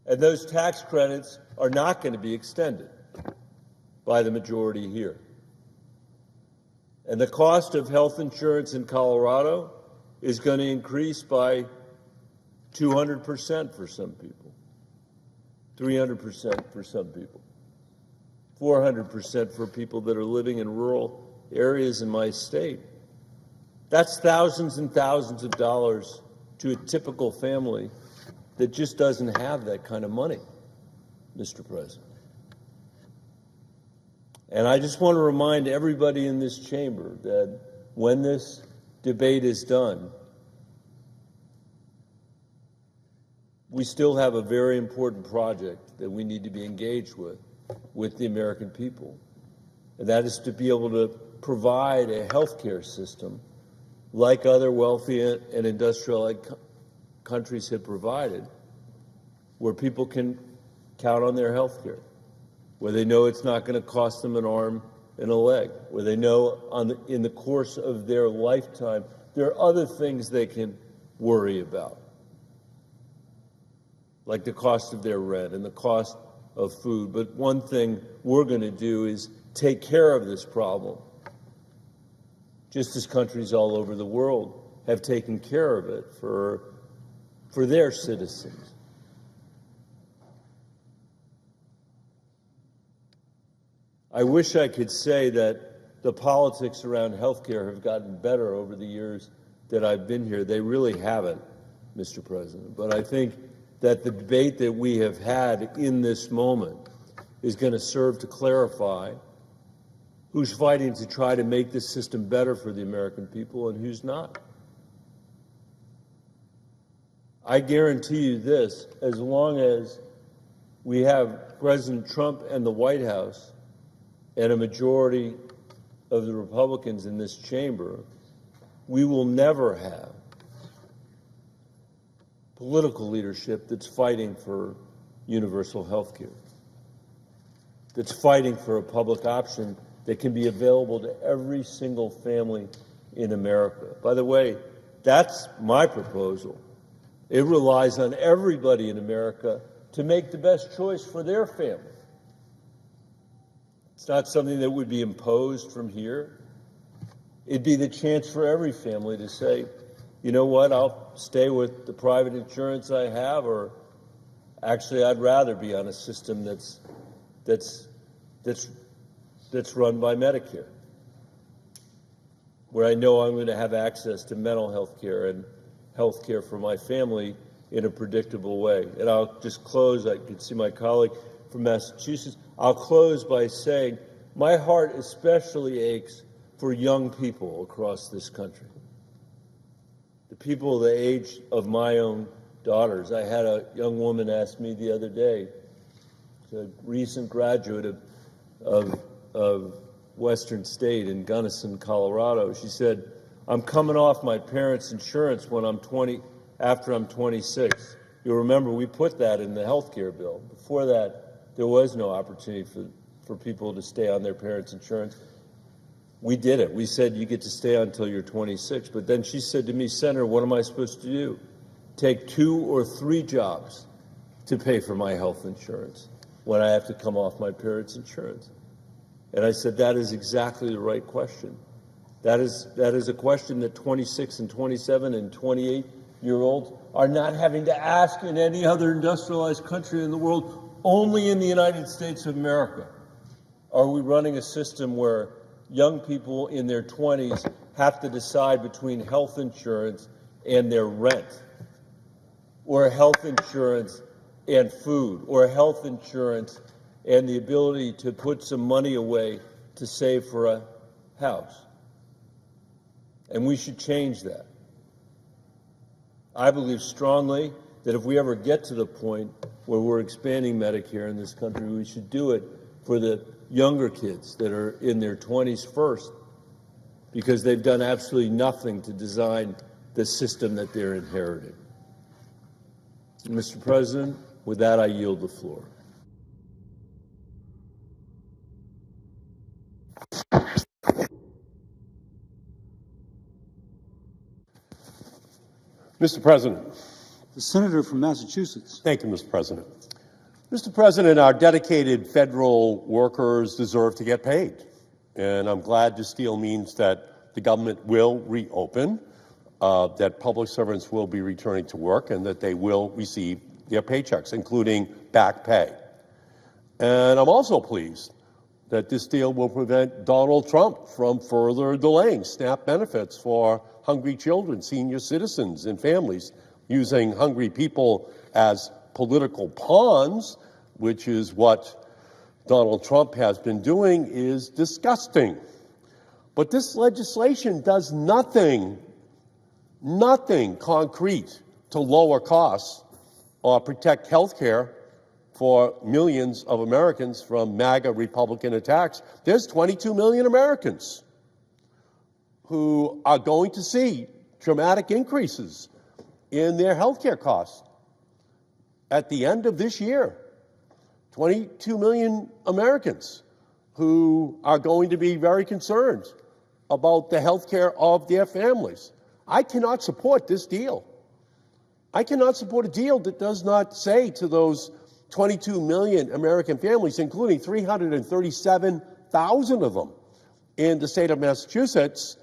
and those tax credits are not going to be extended by the majority here. And the cost of health insurance in Colorado is going to increase by 200% for some people, 300% for some people, 400% for people that are living in rural areas in my state. That's thousands and thousands of dollars to a typical family that just doesn't have that kind of money, Mr. President. And I just want to remind everybody in this chamber that when this debate is done, we still have a very important project that we need to be engaged with the American people. And that is to be able to provide a health care system like other wealthy and industrialized countries have provided, where people can count on their health care, where they know it's not going to cost them an arm and a leg, where they know in the course of their lifetime there are other things they can worry about, like the cost of their rent and the cost of food. But one thing we're going to do is take care of this problem, just as countries all over the world have taken care of it for their citizens. I wish I could say that the politics around health care have gotten better over the years that I've been here. They really haven't, Mr. President. But I think that the debate that we have had in this moment is going to serve to clarify who's fighting to try to make this system better for the American people and who's not. I guarantee you this, as long as we have President Trump and the White House and a majority of the Republicans in this chamber, we will never have political leadership that's fighting for universal health care, that's fighting for a public option that can be available to every single family in America. By the way, that's my proposal. It relies on everybody in America to make the best choice for their family. It's not something that would be imposed from here. It'd be the chance for every family to say, you know what, I'll stay with the private insurance I have, or actually I'd rather be on a system that's run by Medicare, where I know I'm going to have access to mental health care and health care for my family in a predictable way. And I'll just close. I can see my colleague from Massachusetts. I'll close by saying my heart especially aches for young people across this country, the people the age of my own daughters. I had a young woman ask me the other day, a recent graduate of Western State in Gunnison, Colorado. She said, "I'm coming off my parents' insurance when after I'm 26. You'll remember we put that in the health care bill. Before that, there was no opportunity for people to stay on their parents' insurance. We did it. We said you get to stay until you're 26. But then she said to me, Senator, what am I supposed to do? Take 2 or 3 jobs to pay for my health insurance when I have to come off my parents' insurance? And I said, that is exactly the right question. That is a question that 26 and 27 and 28-year-olds are not having to ask in any other industrialized country in the world. Only in the United States of America are we running a system where young people in their 20s have to decide between health insurance and their rent, or health insurance and food, or health insurance and the ability to put some money away to save for a house. And we should change that. I believe strongly that if we ever get to the point where we're expanding Medicare in this country, we should do it for the younger kids that are in their 20s first, because they've done absolutely nothing to design the system that they're inheriting. Mr. President, with that, I yield the floor. Mr. President. The senator from Massachusetts. Thank you, Mr. President. Mr. President, our dedicated federal workers deserve to get paid. And I'm glad this deal means that the government will reopen, that public servants will be returning to work, and that they will receive their paychecks, including back pay. And I'm also pleased that this deal will prevent Donald Trump from further delaying SNAP benefits for hungry children, senior citizens, and families. Using hungry people as political pawns, which is what Donald Trump has been doing, is disgusting. But this legislation does nothing concrete to lower costs or protect health care for millions of Americans from MAGA Republican attacks. There's 22 million Americans who are going to see dramatic increases in their health care costs at the end of this year. 22 million Americans who are going to be very concerned about the health care of their families. I cannot support this deal. I cannot support a deal that does not say to those 22 million American families, including 337,000 of them in the state of Massachusetts,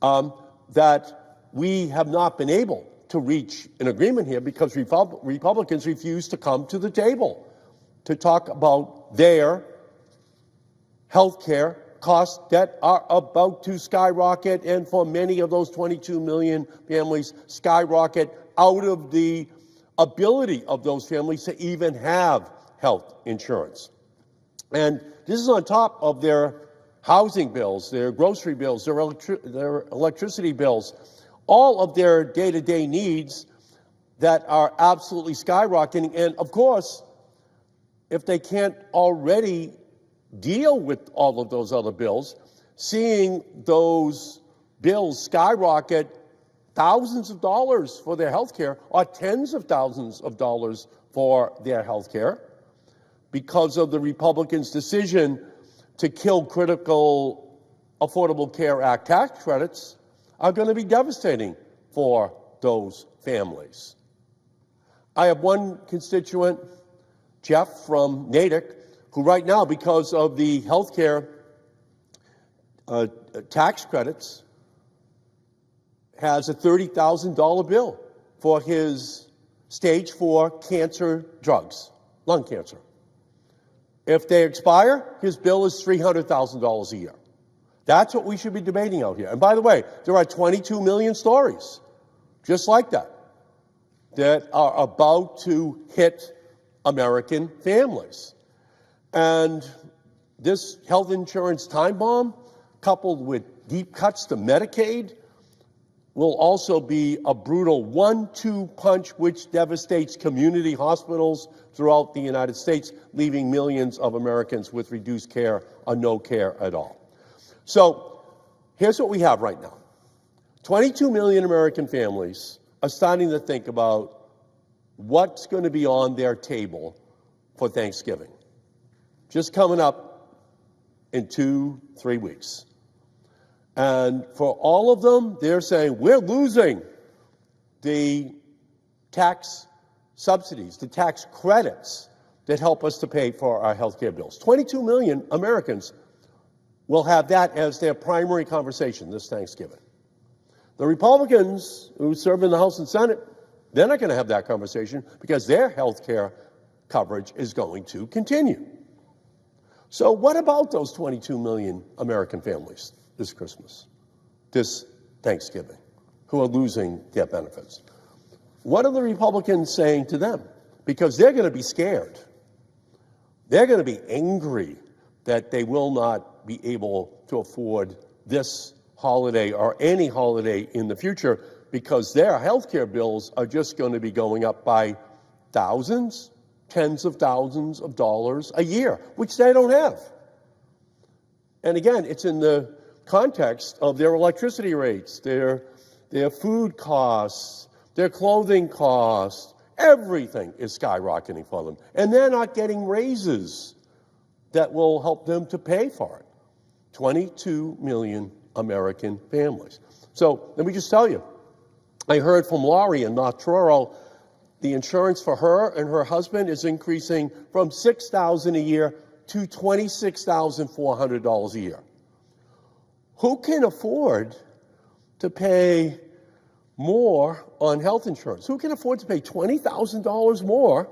that we have not been able to reach an agreement here because Republicans refuse to come to the table to talk about their health care costs that are about to skyrocket, and for many of those 22 million families, skyrocket out of the ability of those families to even have health insurance. And this is on top of their housing bills, their grocery bills, their electricity bills, all of their day-to-day needs that are absolutely skyrocketing. And of course, if they can't already deal with all of those other bills, seeing those bills skyrocket thousands of dollars for their health care, or tens of thousands of dollars for their health care, because of the Republicans' decision to kill critical Affordable Care Act tax credits, are going to be devastating for those families. I have one constituent, Jeff from Natick, who right now, because of the health care tax credits, has a $30,000 bill for his stage 4 cancer drugs, lung cancer. If they expire, his bill is $300,000 a year. That's what we should be debating out here. And by the way, there are 22 million stories just like that that are about to hit American families. And this health insurance time bomb, coupled with deep cuts to Medicaid, will also be a brutal 1-2 punch which devastates community hospitals throughout the United States, leaving millions of Americans with reduced care or no care at all. So here's what we have right now. 22 million American families are starting to think about what's going to be on their table for Thanksgiving. Just coming up in 2-3 weeks. And for all of them, they're saying, we're losing the tax subsidies, the tax credits that help us to pay for our health care bills. 22 million Americans will have that as their primary conversation this Thanksgiving. The Republicans who serve in the House and Senate, they're not going to have that conversation because their health care coverage is going to continue. So what about those 22 million American families this Christmas, this Thanksgiving, who are losing their benefits? What are the Republicans saying to them? Because they're going to be scared. They're going to be angry that they will not be able to afford this holiday or any holiday in the future because their health care bills are just going to be going up by thousands, tens of thousands of dollars a year, which they don't have. And again, it's in the context of their electricity rates, their food costs, their clothing costs. Everything is skyrocketing for them. And they're not getting raises that will help them to pay for it. 22 million American families. So let me just tell you, I heard from Laurie in North Truro, the insurance for her and her husband is increasing from $6,000 a year to $26,400 a year. Who can afford to pay more on health insurance? Who can afford to pay $20,000 more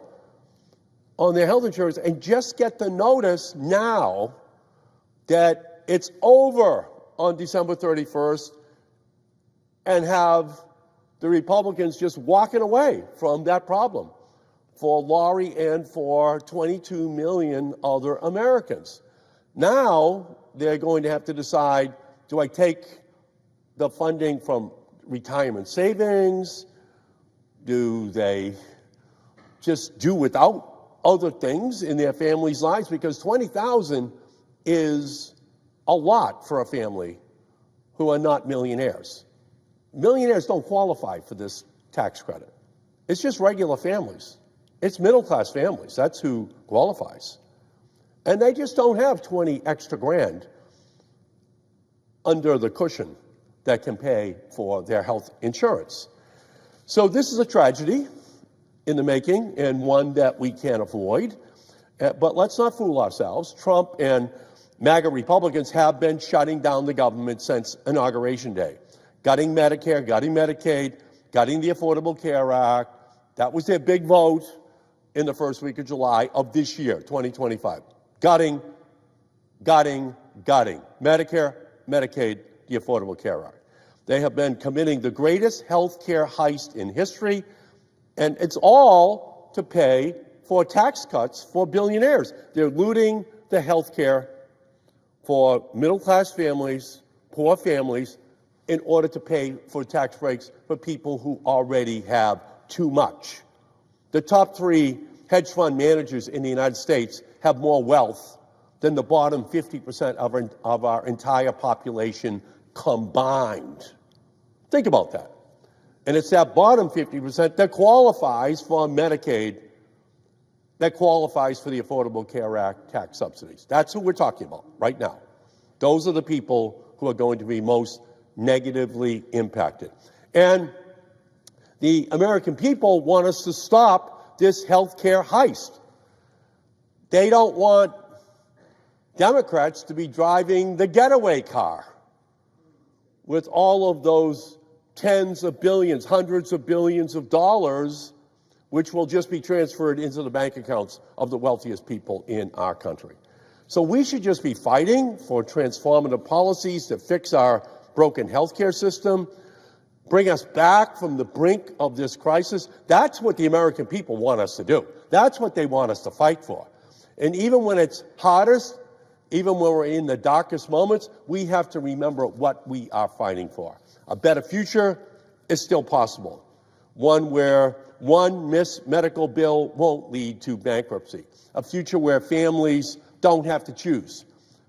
on their health insurance and just get the notice now that it's over on December 31st and have the Republicans just walking away from that problem for Laurie and for 22 million other Americans? Now they're going to have to decide, do I take the funding from retirement savings? Do they just do without other things in their families' lives? Because $20,000 is a lot for a family who are not millionaires. Millionaires don't qualify for this tax credit. It's just regular families. It's middle-class families. That's who qualifies. And they just don't have 20 extra grand under the cushion that can pay for their health insurance. So this is a tragedy in the making and one that we can't avoid. But let's not fool ourselves. Trump and MAGA Republicans have been shutting down the government since Inauguration Day. Gutting Medicare, gutting Medicaid, gutting the Affordable Care Act. That was their big vote in the first week of July of this year, 2025. Gutting. Medicare, Medicaid, the Affordable Care Act. They have been committing the greatest health care heist in history, and it's all to pay for tax cuts for billionaires. They're looting the health care for middle-class families, poor families, in order to pay for tax breaks for people who already have too much. The top 3 hedge fund managers in the United States have more wealth than the bottom 50% of our entire population combined. Think about that. And it's that bottom 50% that qualifies for Medicaid, that qualifies for the Affordable Care Act tax subsidies. That's who we're talking about right now. Those are the people who are going to be most negatively impacted. And the American people want us to stop this health care heist. They don't want Democrats to be driving the getaway car with all of those tens of billions, hundreds of billions of dollars, which will just be transferred into the bank accounts of the wealthiest people in our country. So we should just be fighting for transformative policies to fix our broken healthcare system, bring us back from the brink of this crisis. That's what the American people want us to do. That's what they want us to fight for. And even when it's hardest, even when we're in the darkest moments, we have to remember what we are fighting for. A better future is still possible. One where one missed medical bill won't lead to bankruptcy. A future where families don't have to choose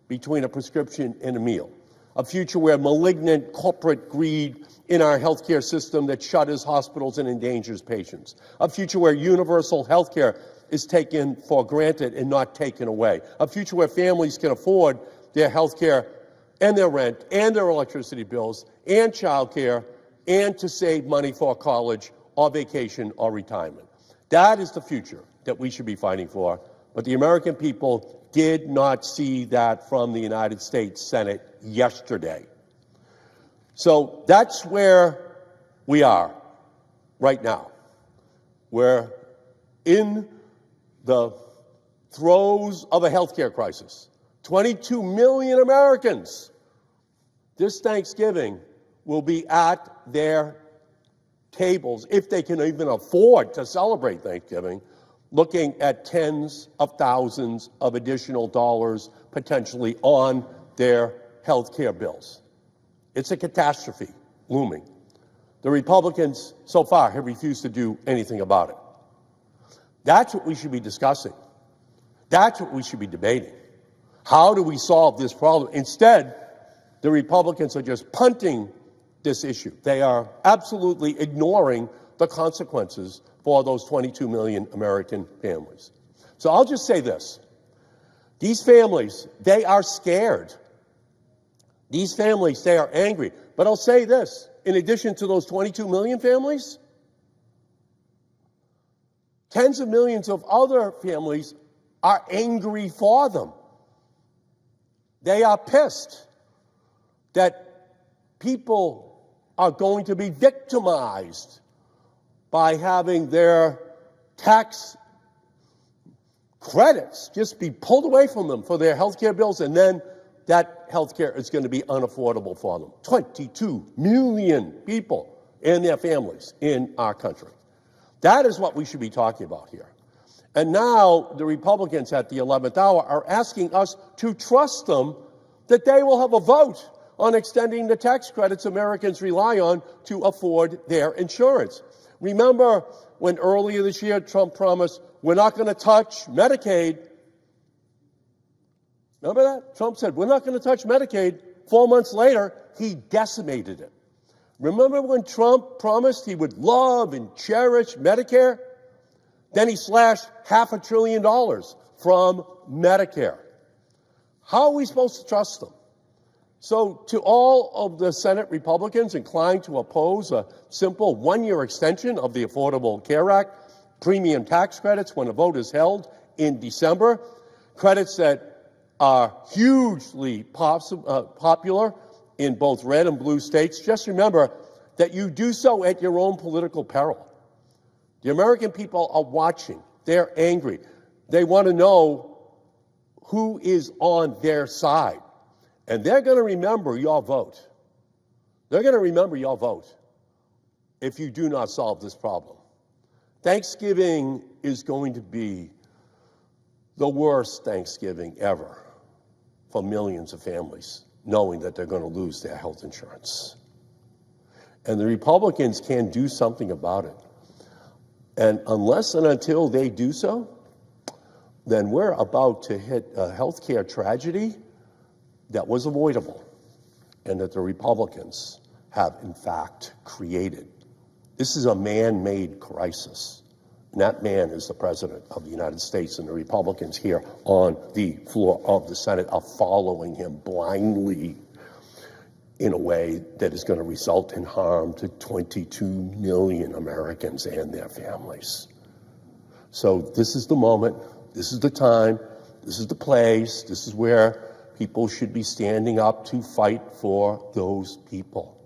between a prescription and a meal. A future where malignant corporate greed in our healthcare system that shutters hospitals and endangers patients. A future where universal healthcare is taken for granted and not taken away. A future where families can afford their healthcare and their rent and their electricity bills and childcare and to save money for college or vacation or retirement. That is the future that we should be fighting for. But the American people did not see that from the United States Senate yesterday. So that's where we are right now. We're in the throes of a healthcare crisis. 22 million Americans this Thanksgiving will be at their tables, if they can even afford to celebrate Thanksgiving, looking at tens of thousands of additional dollars potentially on their health care bills. It's a catastrophe looming. The Republicans so far have refused to do anything about it. That's what we should be discussing. That's what we should be debating. How do we solve this problem? Instead, the Republicans are just punting this issue. They are absolutely ignoring the consequences for those 22 million American families. So I'll just say this. These families, they are scared. These families, they are angry. But I'll say this, in addition to those 22 million families, tens of millions of other families are angry for them. They are pissed that people are going to be victimized by having their tax credits just be pulled away from them for their health care bills, and then that health care is going to be unaffordable for them. 22 million people and their families in our country. That is what we should be talking about here. And now the Republicans at the 11th hour are asking us to trust them that they will have a vote on extending the tax credits Americans rely on to afford their insurance. Remember when earlier this year Trump promised, we're not going to touch Medicaid. Remember that? Trump said, we're not going to touch Medicaid. 4 months later, he decimated it. Remember when Trump promised he would love and cherish Medicare? Then he slashed $500 billion from Medicare. How are we supposed to trust them? So to all of the Senate Republicans inclined to oppose a simple one-year extension of the Affordable Care Act, premium tax credits when a vote is held in December, credits that are hugely popular in both red and blue states, just remember that you do so at your own political peril. The American people are watching. They're angry. They want to know who is on their side. And they're going to remember your vote. They're going to remember your vote if you do not solve this problem. Thanksgiving is going to be the worst Thanksgiving ever for millions of families, knowing that they're going to lose their health insurance. And the Republicans can do something about it. And unless and until they do so, then we're about to hit a healthcare tragedy that was avoidable and that the Republicans have, in fact, created. This is a man-made crisis. And that man is the President of the United States, and the Republicans here on the floor of the Senate are following him blindly in a way that is going to result in harm to 22 million Americans and their families. So this is the moment, this is the time, this is the place, this is where people should be standing up to fight for those people.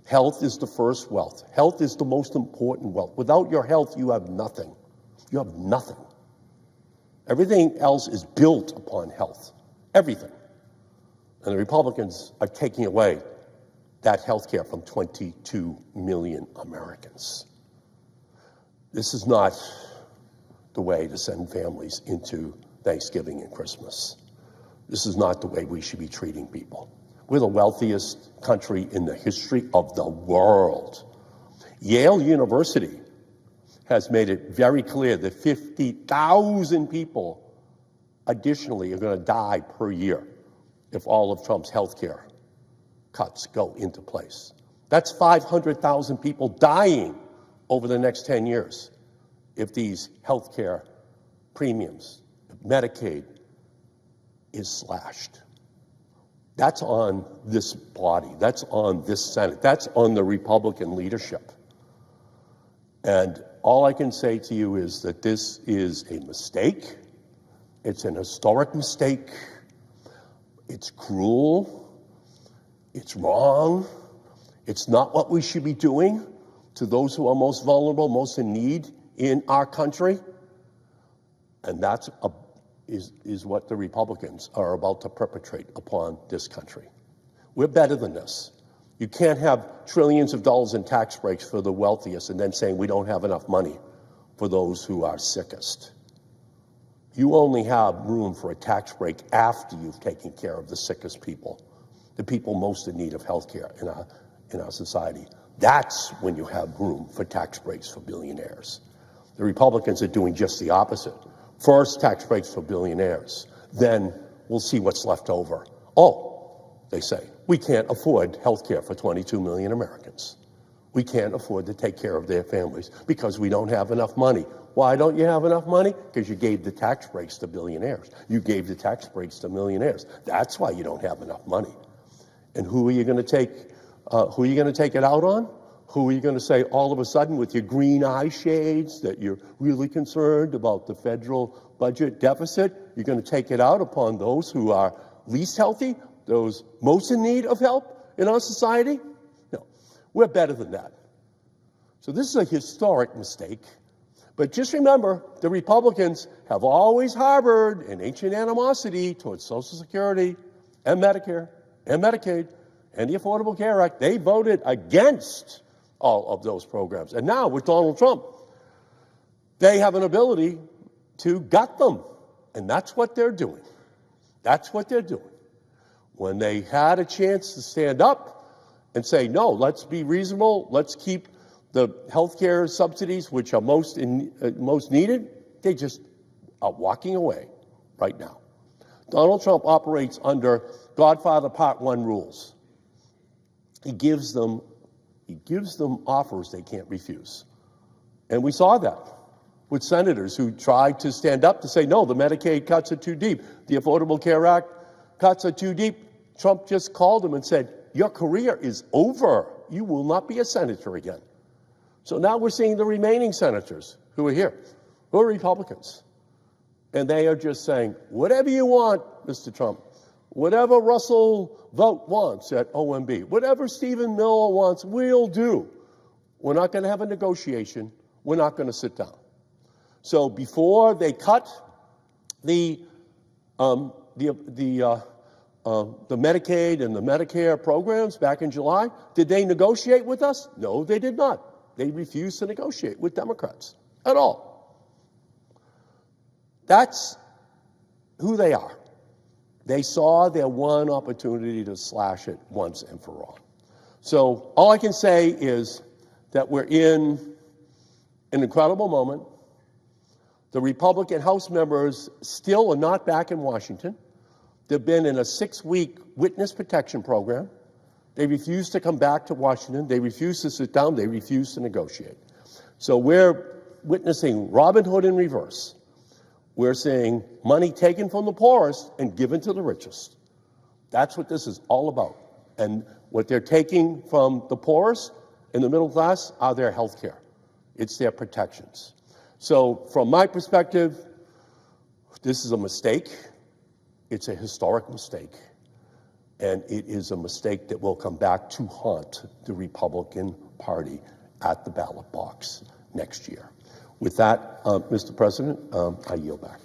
Health is the first wealth. Health is the most important wealth. Without your health, you have nothing. You have nothing. Everything else is built upon health. Everything. And the Republicans are taking away that health care from 22 million Americans. This is not the way to send families into Thanksgiving and Christmas. This is not the way we should be treating people. We're the wealthiest country in the history of the world. Yale University has made it very clear that 50,000 people additionally are going to die per year if all of Trump's health care cuts go into place. That's 500,000 people dying over the next 10 years if these health care premiums, if Medicaid is slashed. That's on this body. That's on this Senate. That's on the Republican leadership. And all I can say to you is that this is a mistake. It's an historic mistake. It's cruel. It's wrong. It's not what we should be doing to those who are most vulnerable, most in need in our country. And that's is what the Republicans are about to perpetrate upon this country. We're better than this. You can't have trillions of dollars in tax breaks for the wealthiest and then saying we don't have enough money for those who are sickest. You only have room for a tax break after you've taken care of the sickest people, the people most in need of health care in our society. That's when you have room for tax breaks for billionaires. The Republicans are doing just the opposite. First, tax breaks for billionaires. Then we'll see what's left over. Oh, they say, we can't afford health care for 22 million Americans. We can't afford to take care of their families because we don't have enough money. Why don't you have enough money? Because you gave the tax breaks to billionaires. You gave the tax breaks to millionaires. That's why you don't have enough money. And who are you going to take? Who are you going to take it out on? Who are you going to say all of a sudden with your green eye shades that you're really concerned about the federal budget deficit? You're going to take it out upon those who are least healthy, those most in need of help in our society? No, we're better than that. So this is a historic mistake. But just remember, the Republicans have always harbored an ancient animosity towards Social Security and Medicare and Medicaid and the Affordable Care Act. They voted against all of those programs. And now with Donald Trump, they have an ability to gut them. And that's what they're doing. That's what they're doing. When they had a chance to stand up and say, no, let's be reasonable, let's keep the health care subsidies, which are most needed, they just are walking away right now. Donald Trump operates under Godfather Part 1 rules. He gives them offers they can't refuse. And we saw that with senators who tried to stand up to say, no, the Medicaid cuts are too deep. The Affordable Care Act cuts are too deep. Trump just called them and said, your career is over. You will not be a senator again. So now we're seeing the remaining senators who are here, who are Republicans. And they are just saying, whatever you want, Mr. Trump, whatever Russell Vought wants at OMB, whatever Stephen Miller wants, we'll do. We're not going to have a negotiation. We're not going to sit down. So before they cut the Medicaid and the Medicare programs back in July, did they negotiate with us? No, they did not. They refused to negotiate with Democrats at all. That's who they are. They saw their one opportunity to slash it once and for all. So all I can say is that we're in an incredible moment. The Republican House members still are not back in Washington. They've been in a 6-week witness protection program. They refuse to come back to Washington. They refuse to sit down. They refuse to negotiate. So we're witnessing Robin Hood in reverse. We're seeing money taken from the poorest and given to the richest. That's what this is all about. And what they're taking from the poorest and the middle class are their health care. It's their protections. So from my perspective, this is a mistake. It's a historic mistake. And it is a mistake that will come back to haunt the Republican Party at the ballot box next year. With that, Mr. President, I yield back.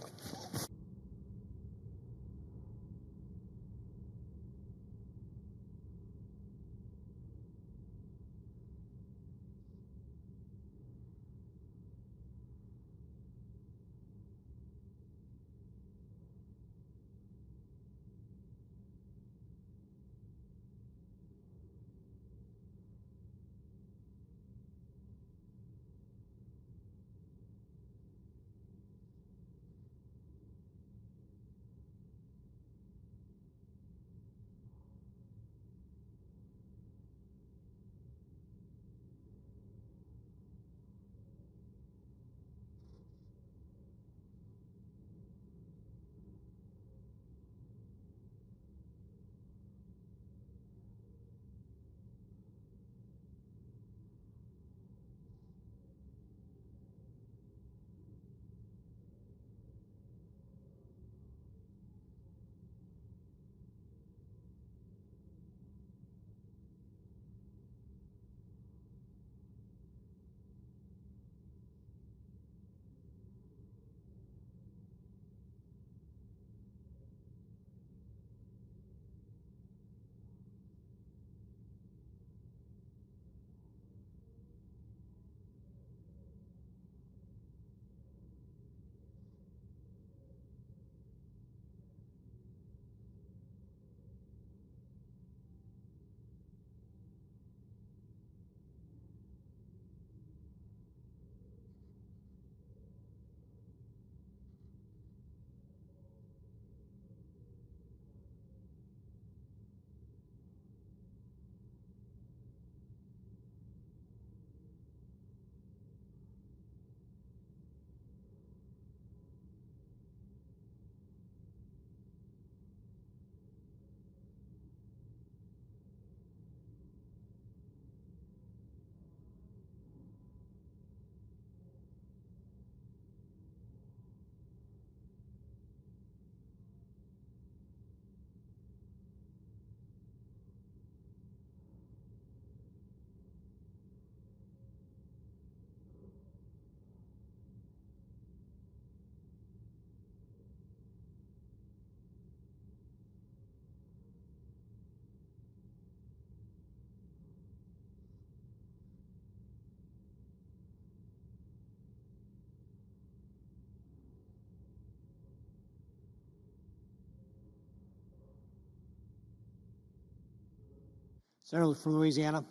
Senator from Louisiana.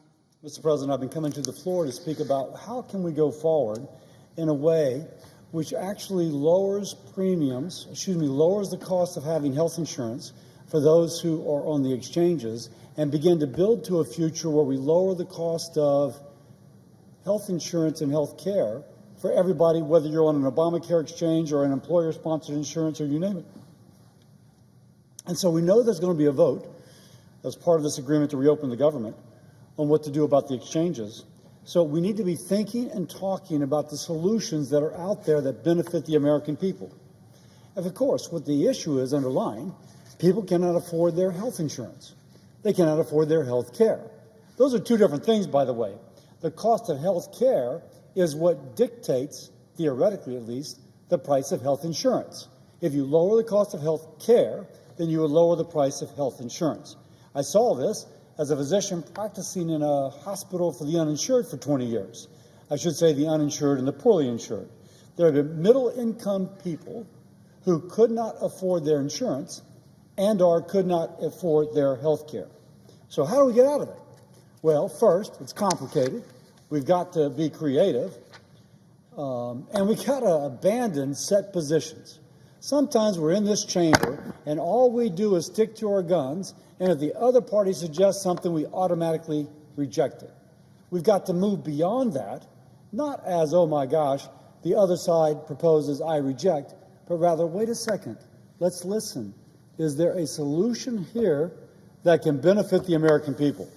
Mr. President, I've been coming to the floor to speak about how can we go forward in a way which actually lowers lowers the cost of having health insurance for those who are on the exchanges and begin to build to a future where we lower the cost of health insurance and health care for everybody, whether you're on an Obamacare exchange or an employer-sponsored insurance or you name it. And so we know there's going to be a vote as part of this agreement to reopen the government on what to do about the exchanges. So we need to be thinking and talking about the solutions that are out there that benefit the American people. And of course, what the issue is underlying, people cannot afford their health insurance. They cannot afford their health care. Those are two different things, by the way. The cost of health care is what dictates, theoretically at least, the price of health insurance. If you lower the cost of health care, then you would lower the price of health insurance. I saw this as a physician practicing in a hospital for the uninsured for 20 years. I should say the uninsured and the poorly insured. There have been middle-income people who could not afford their insurance and or could not afford their health care. So how do we get out of it? Well, first, it's complicated. We've got to be creative, and we got to abandon set positions. Sometimes we're in this chamber, and all we do is stick to our guns, and if the other party suggests something, we automatically reject it. We've got to move beyond that, not as, oh my gosh, the other side proposes, I reject, but rather, wait a second, let's listen. Is there a solution here that can benefit the American people?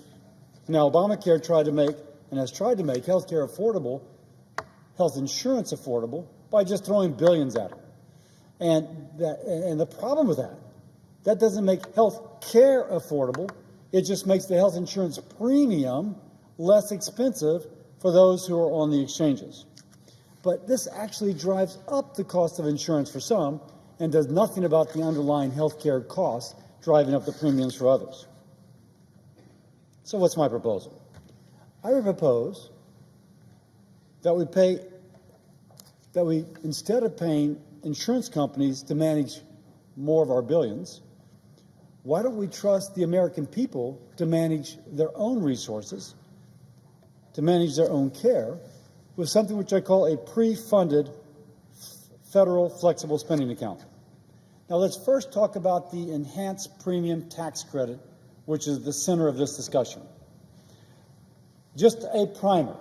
Now, Obamacare tried to make, and has tried to make, health care affordable, health insurance affordable, by just throwing billions at it. And the problem with that doesn't make health care affordable. It just makes the health insurance premium less expensive for those who are on the exchanges. But this actually drives up the cost of insurance for some and does nothing about the underlying health care costs driving up the premiums for others. So what's my proposal? I would propose that we instead of paying insurance companies to manage more of our billions, why don't we trust the American people to manage their own resources, to manage their own care, with something which I call a pre-funded federal flexible spending account. Now let's first talk about the enhanced premium tax credit, which is the center of this discussion. Just a primer.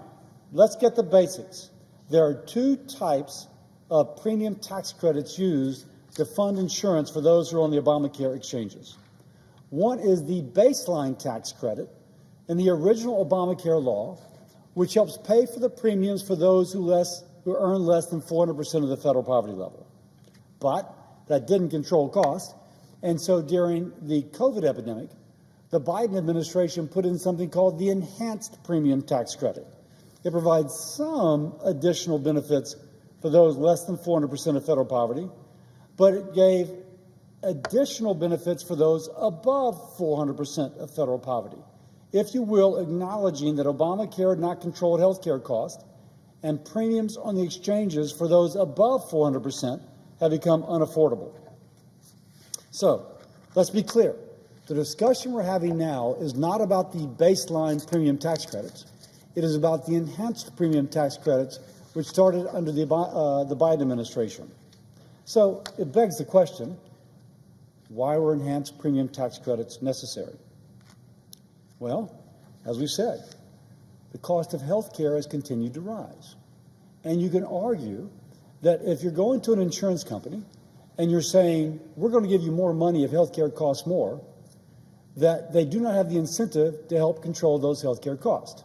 Let's get the basics. There are two types of premium tax credits used to fund insurance for those who are on the Obamacare exchanges. One is the baseline tax credit in the original Obamacare law, which helps pay for the premiums for those who earn less than 400% of the federal poverty level. But that didn't control costs, and so during the COVID epidemic, the Biden administration put in something called the enhanced premium tax credit. It provides some additional benefits for those less than 400% of federal poverty, but it gave additional benefits for those above 400% of federal poverty. If you will, acknowledging that Obamacare had not controlled health care costs, and premiums on the exchanges for those above 400% have become unaffordable. So, let's be clear. The discussion we're having now is not about the baseline premium tax credits. It is about the enhanced premium tax credits, which started under the Biden administration. So it begs the question, why were enhanced premium tax credits necessary? Well, as we said, the cost of health care has continued to rise. And you can argue that if you're going to an insurance company and you're saying, we're going to give you more money if health care costs more, that they do not have the incentive to help control those health care costs.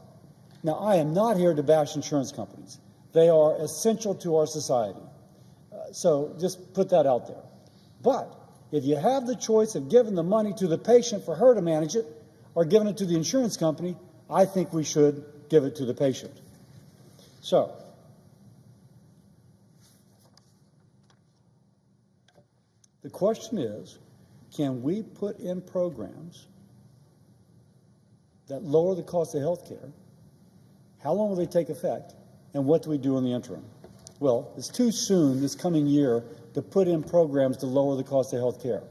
Now, I am not here to bash insurance companies. They are essential to our society. So just put that out there. But if you have the choice of giving the money to the patient for her to manage it or giving it to the insurance company, I think we should give it to the patient. So, the question is, can we put in programs that lower the cost of health care? How long will they take effect? And what do we do in the interim? Well, it's too soon this coming year to put in programs to lower the cost of health care.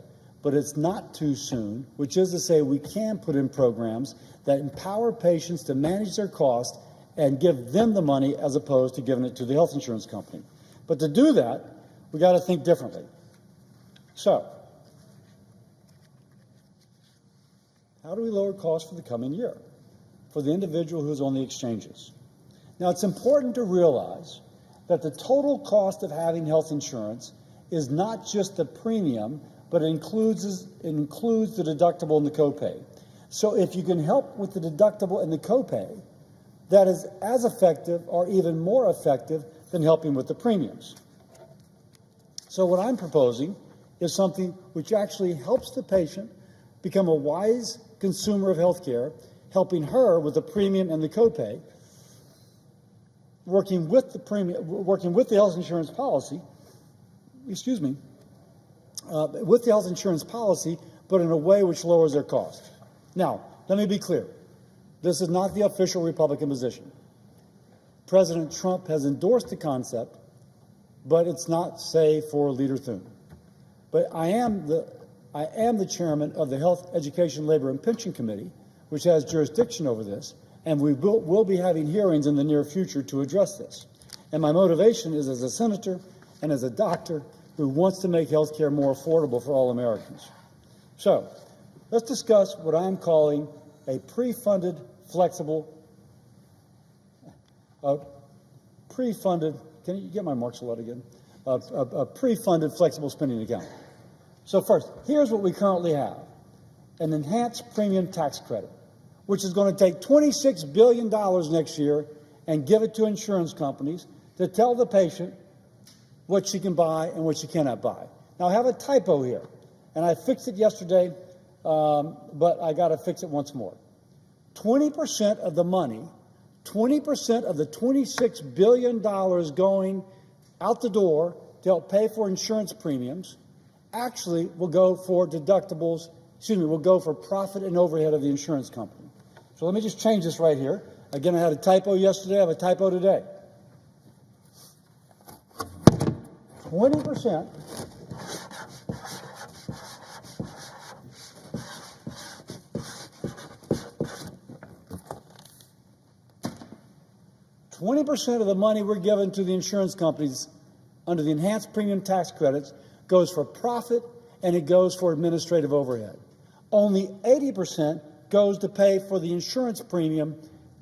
but it's not too soon, which is to say we can put in programs that empower patients to manage their costs and give them the money as opposed to giving it to the health insurance company. But to do that, we got to think differently. So, how do we lower costs for the coming year for the individual who's on the exchanges? Now, it's important to realize that the total cost of having health insurance is not just the premium, but it includes the deductible and the copay. So if you can help with the deductible and the copay, that is as effective or even more effective than helping with the premiums. So what I'm proposing is something which actually helps the patient become a wise consumer of health care, helping her with the premium and the copay, working with the health insurance policy, with the health insurance policy, but in a way which lowers their cost. Now, let me be clear. This is not the official Republican position. President Trump has endorsed the concept, but it's not, say, for Leader Thune. But I am the chairman of the Health, Education, Labor, and Pension Committee, which has jurisdiction over this, and we will be having hearings in the near future to address this. And my motivation is as a senator and as a doctor who wants to make health care more affordable for all Americans. So, let's discuss what I'm calling a pre-funded, flexible, can you get my marks a lot again? A pre-funded flexible spending account. So first, here's what we currently have. An enhanced premium tax credit, which is going to take $26 billion next year and give it to insurance companies to tell the patient what she can buy and what she cannot buy. Now, I have a typo here, and I fixed it yesterday, but I got to fix it once more. 20% of the money, 20% of the $26 billion going out the door to help pay for insurance premiums actually will go for deductibles, will go for profit and overhead of the insurance company. So let me just change this right here. Again, I had a typo yesterday, I have a typo today. 20% of the money we're giving to the insurance companies under the enhanced premium tax credits goes for profit and it goes for administrative overhead. Only 80% goes to pay for the insurance premium,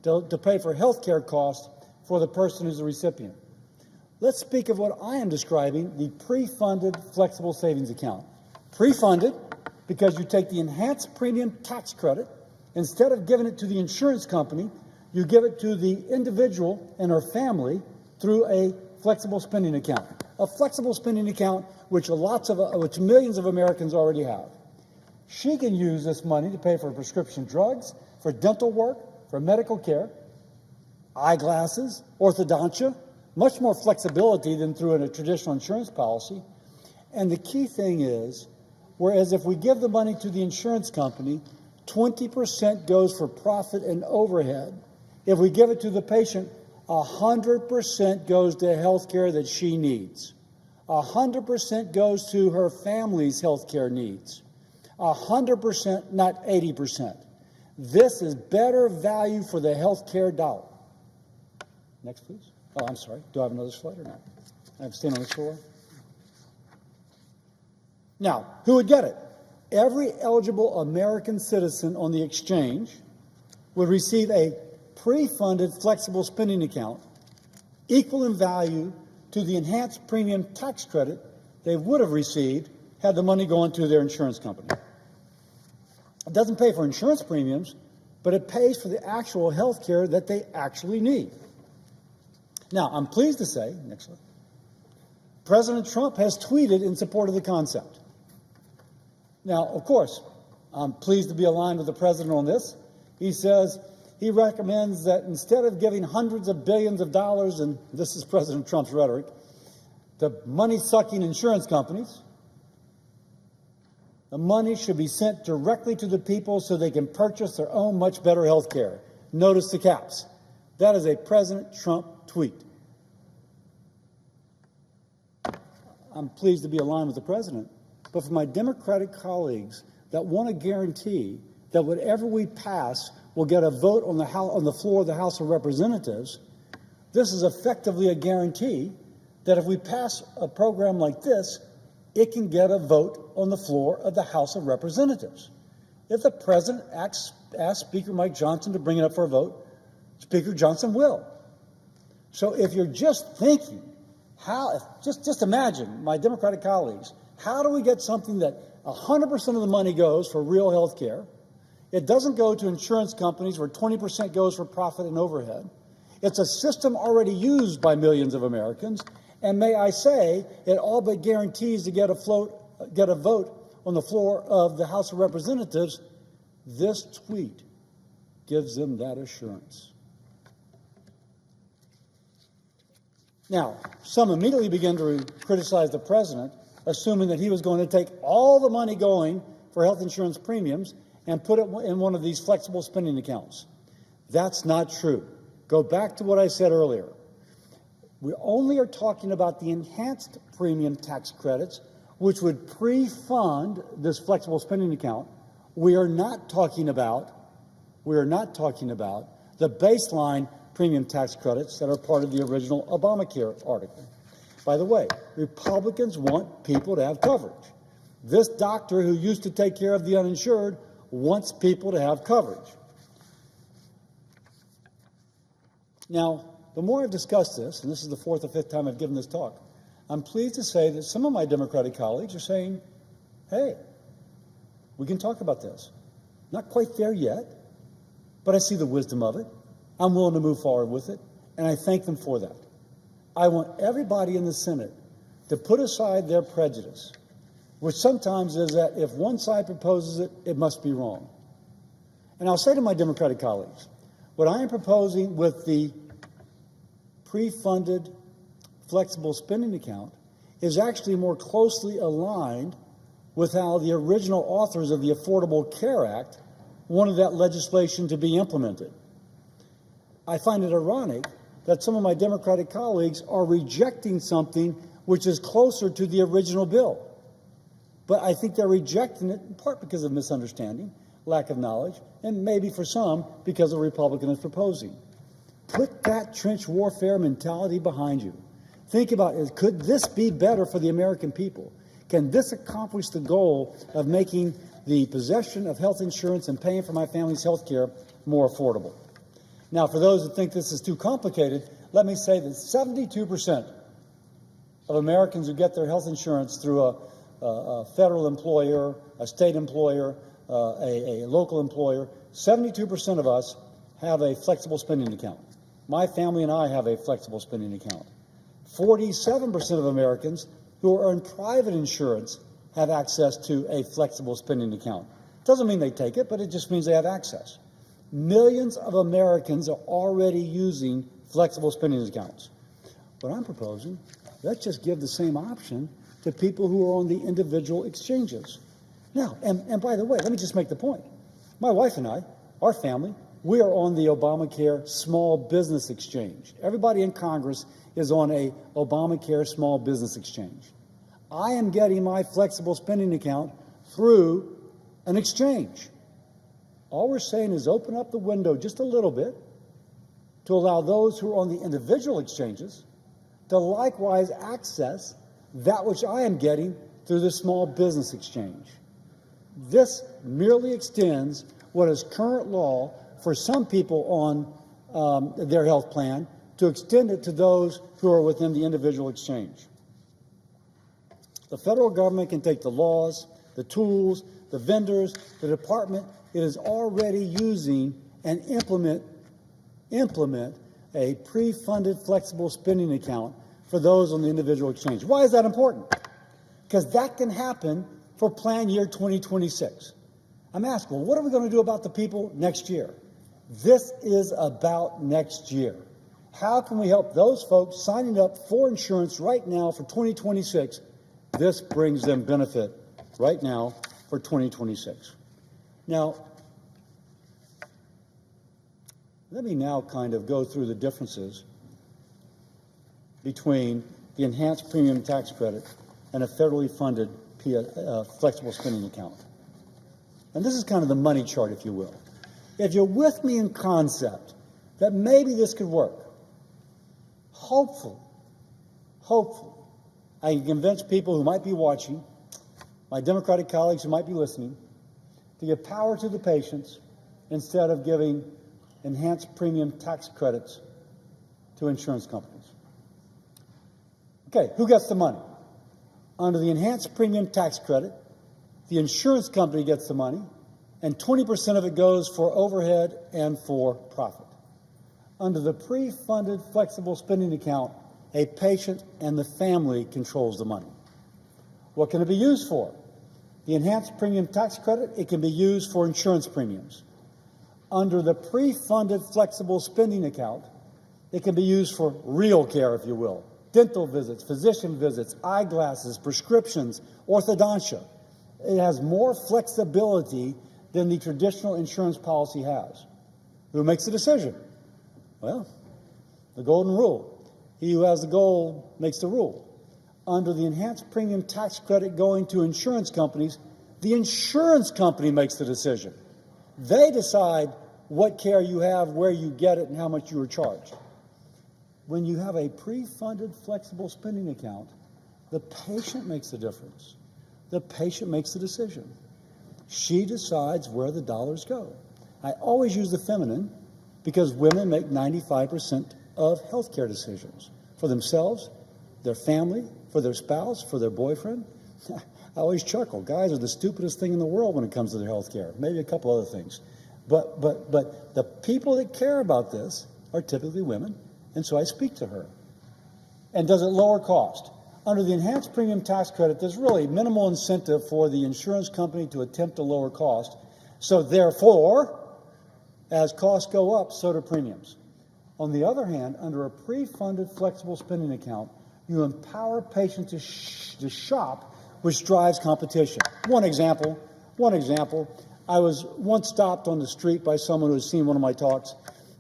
to pay for health care costs for the person who's the recipient. Let's speak of what I am describing, the pre-funded flexible savings account. Pre-funded because you take the enhanced premium tax credit, instead of giving it to the insurance company, you give it to the individual and her family through a flexible spending account. A flexible spending account which millions of Americans already have. She can use this money to pay for prescription drugs, for dental work, for medical care, eyeglasses, orthodontia, much more flexibility than through a traditional insurance policy. And the key thing is, whereas if we give the money to the insurance company, 20% goes for profit and overhead. If we give it to the patient, 100% goes to health care that she needs. 100% goes to her family's health care needs. 100%, not 80%. This is better value for the health care dollar. Next, please. Oh, I'm sorry. Do I have another slide or not? I have to stand on the floor. Now, who would get it? Every eligible American citizen on the exchange would receive a pre-funded flexible spending account equal in value to the enhanced premium tax credit they would have received had the money gone to their insurance company. It doesn't pay for insurance premiums, but it pays for the actual health care that they actually need. Now, I'm pleased to say, next slide, President Trump has tweeted in support of the concept. Now, of course, I'm pleased to be aligned with the president on this. He says he recommends that instead of giving hundreds of billions of dollars, and this is President Trump's rhetoric, to money-sucking insurance companies, the money should be sent directly to the people so they can purchase their own much better health care. Notice the caps. That is a President Trump tweet. I'm pleased to be aligned with the president, but for my Democratic colleagues that want to guarantee that whatever we pass will get a vote on the floor of the House of Representatives, this is effectively a guarantee that if we pass a program like this, it can get a vote on the floor of the House of Representatives. If the President asks Speaker Mike Johnson to bring it up for a vote, Speaker Johnson will. So if you're just thinking, just imagine, my Democratic colleagues, how do we get something that 100% of the money goes for real health care? It doesn't go to insurance companies where 20% goes for profit and overhead. It's a system already used by millions of Americans. And may I say, it all but guarantees to get a vote on the floor of the House of Representatives. This tweet gives them that assurance. Now, some immediately began to criticize the president, assuming that he was going to take all the money going for health insurance premiums and put it in one of these flexible spending accounts. That's not true. Go back to what I said earlier. We only are talking about the enhanced premium tax credits, which would pre-fund this flexible spending account. We are not talking about the baseline premium tax credits that are part of the original Obamacare article. By the way, Republicans want people to have coverage. This doctor who used to take care of the uninsured wants people to have coverage. Now, the more I've discussed this, and this is the fourth or fifth time I've given this talk, I'm pleased to say that some of my Democratic colleagues are saying, hey, we can talk about this. Not quite there yet, but I see the wisdom of it. I'm willing to move forward with it, and I thank them for that. I want everybody in the Senate to put aside their prejudice, which sometimes is that if one side proposes it, it must be wrong. And I'll say to my Democratic colleagues, what I am proposing with the pre-funded flexible spending account is actually more closely aligned with how the original authors of the Affordable Care Act wanted that legislation to be implemented. I find it ironic that some of my Democratic colleagues are rejecting something which is closer to the original bill. But I think they're rejecting it in part because of misunderstanding, lack of knowledge, and maybe for some because a Republican is proposing. Put that trench warfare mentality behind you. Think about it. Could this be better for the American people? Can this accomplish the goal of making the possession of health insurance and paying for my family's health care more affordable? Now, for those who think this is too complicated, let me say that 72% of Americans who get their health insurance through a federal employer, a state employer, a local employer, 72% of us have a flexible spending account. My family and I have a flexible spending account. 47% of Americans who are on private insurance have access to a flexible spending account. Doesn't mean they take it, but it just means they have access. Millions of Americans are already using flexible spending accounts. What I'm proposing, let's just give the same option to people who are on the individual exchanges. Now, and by the way, let me just make the point. My wife and I, our family, we are on the Obamacare Small Business Exchange. Everybody in Congress is on a Obamacare Small Business Exchange. I am getting my flexible spending account through an exchange. All we're saying is open up the window just a little bit to allow those who are on the individual exchanges to likewise access that which I am getting through the Small Business Exchange. This merely extends what is current law for some people on their health plan to extend it to those who are within the individual exchange. The federal government can take the laws, the tools, the vendors, the department it is already using and implement a pre-funded flexible spending account for those on the individual exchange. Why is that important? Because that can happen for plan year 2026. I'm asking, well, what are we going to do about the people next year? This is about next year. How can we help those folks signing up for insurance right now for 2026? This brings them benefit right now for 2026. Now, let me now kind of go through the differences between the enhanced premium tax credit and a federally funded flexible spending account. And this is kind of the money chart, if you will. If you're with me in concept that maybe this could work, hopefully, I can convince people who might be watching, my Democratic colleagues who might be listening, to give power to the patients instead of giving enhanced premium tax credits to insurance companies. Okay, who gets the money? Under the enhanced premium tax credit, the insurance company gets the money, and 20% of it goes for overhead and for profit. Under the pre-funded flexible spending account, a patient and the family controls the money. What can it be used for? The enhanced premium tax credit, it can be used for insurance premiums. Under the pre-funded flexible spending account, it can be used for real care, if you will. Dental visits, physician visits, eyeglasses, prescriptions, orthodontia. It has more flexibility than the traditional insurance policy has. Who makes the decision? Well, the golden rule. He who has the gold makes the rule. Under the enhanced premium tax credit going to insurance companies, the insurance company makes the decision. They decide what care you have, where you get it, and how much you are charged. When you have a pre-funded flexible spending account, the patient makes the difference. The patient makes the decision. She decides where the dollars go. I always use the feminine because women make 95% of healthcare decisions for themselves, their family, for their spouse, for their boyfriend. I always chuckle. Guys are the stupidest thing in the world when it comes to their healthcare. Maybe a couple other things. But the people that care about this are typically women, and so I speak to her. And does it lower cost? Under the enhanced premium tax credit, there's really minimal incentive for the insurance company to attempt to lower cost. So therefore, as costs go up, so do premiums. On the other hand, under a pre-funded flexible spending account, you empower patients to shop, which drives competition. One example, I was once stopped on the street by someone who had seen one of my talks,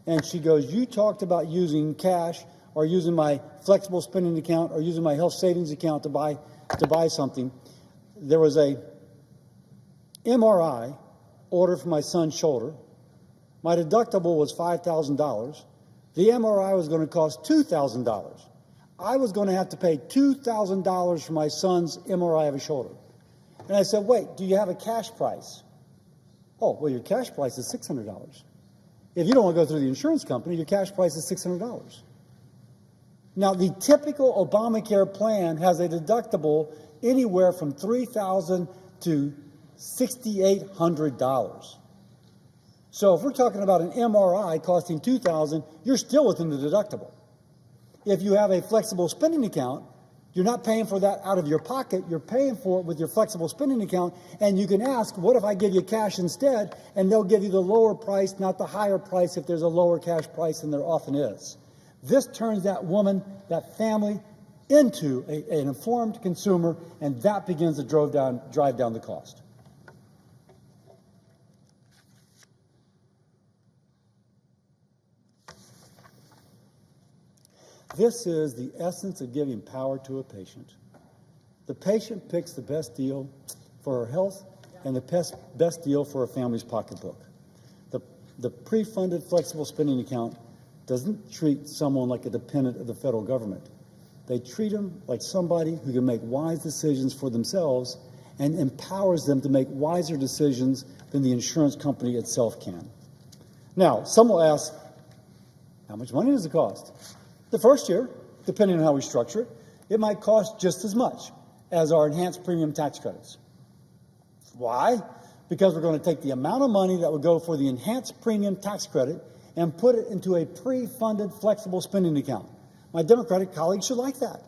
and she goes, "You talked about using cash or using my flexible spending account or using my health savings account to buy something." There was a MRI ordered for my son's shoulder. My deductible was $5,000. The MRI was going to cost $2,000. I was going to have to pay $2,000 for my son's MRI of his shoulder. And I said, "Wait, do you have a cash price?" "Oh, well, your cash price is $600. If you don't want to go through the insurance company, your cash price is $600. Now, the typical Obamacare plan has a deductible anywhere from $3,000 to $6,800. So if we're talking about an MRI costing $2,000, you're still within the deductible. If you have a flexible spending account, you're not paying for that out of your pocket. You're paying for it with your flexible spending account, and you can ask, what if I give you cash instead? And they'll give you the lower price, not the higher price if there's a lower cash price than there often is. This turns that woman, that family, into an informed consumer, and that begins to drive down the cost. This is the essence of giving power to a patient. The patient picks the best deal for her health and the best deal for her family's pocketbook. The pre-funded flexible spending account doesn't treat someone like a dependent of the federal government. They treat them like somebody who can make wise decisions for themselves and empowers them to make wiser decisions than the insurance company itself can. Now, some will ask, how much money does it cost? The first year, depending on how we structure it, it might cost just as much as our enhanced premium tax credits. Why? Because we're going to take the amount of money that would go for the enhanced premium tax credit and put it into a pre-funded flexible spending account. My Democratic colleagues should like that.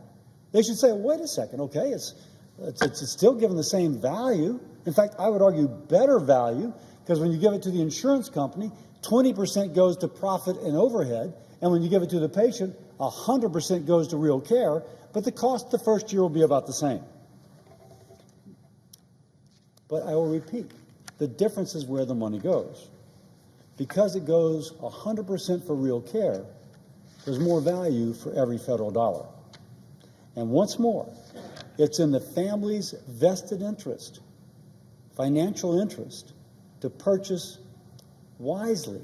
They should say, wait a second, okay, it's still given the same value. In fact, I would argue better value, because when you give it to the insurance company, 20% goes to profit and overhead, and when you give it to the patient, 100% goes to real care, but the cost the first year will be about the same. But I will repeat, the difference is where the money goes. Because it goes 100% for real care, there's more value for every federal dollar. And once more, It's in the family's vested interest, financial interest, to purchase wisely,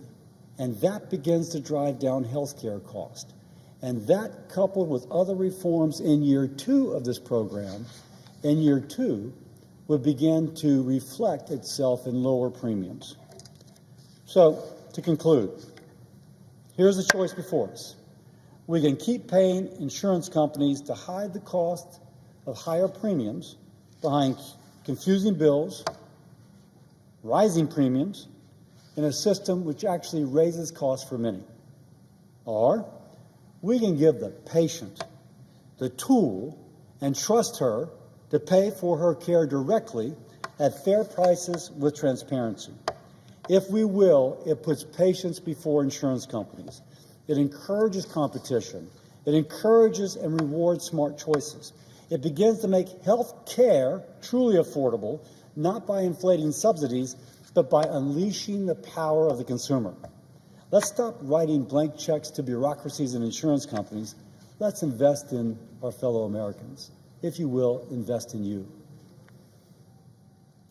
and that begins to drive down health care costs. And that, coupled with other reforms in year 2 of this program, in year 2, would begin to reflect itself in lower premiums. So, to conclude, here's the choice before us. We can keep paying insurance companies to hide the cost of higher premiums behind confusing bills, rising premiums, in a system which actually raises costs for many. Or we can give the patient the tool and trust her to pay for her care directly at fair prices with transparency. If we will, it puts patients before insurance companies. It encourages competition. It encourages and rewards smart choices. It begins to make health care truly affordable, not by inflating subsidies, but by unleashing the power of the consumer. Let's stop writing blank checks to bureaucracies and insurance companies. Let's invest in our fellow Americans. If you will, invest in you.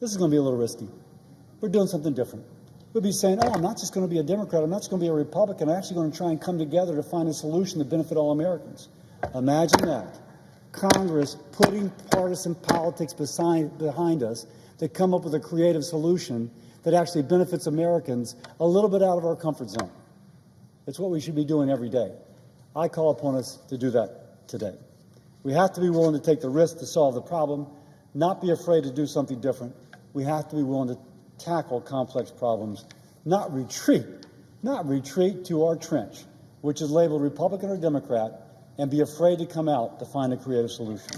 This is going to be a little risky. We're doing something different. We'll be saying, oh, I'm not just going to be a Democrat, I'm not just going to be a Republican, I'm actually going to try and come together to find a solution to benefit all Americans. Imagine that. Congress putting partisan politics behind us to come up with a creative solution that actually benefits Americans a little bit out of our comfort zone. It's what we should be doing every day. I call upon us to do that today. We have to be willing to take the risk to solve the problem, not be afraid to do something different. We have to be willing to tackle complex problems, not retreat to our trench, which is labeled Republican or Democrat, and be afraid to come out to find a creative solution.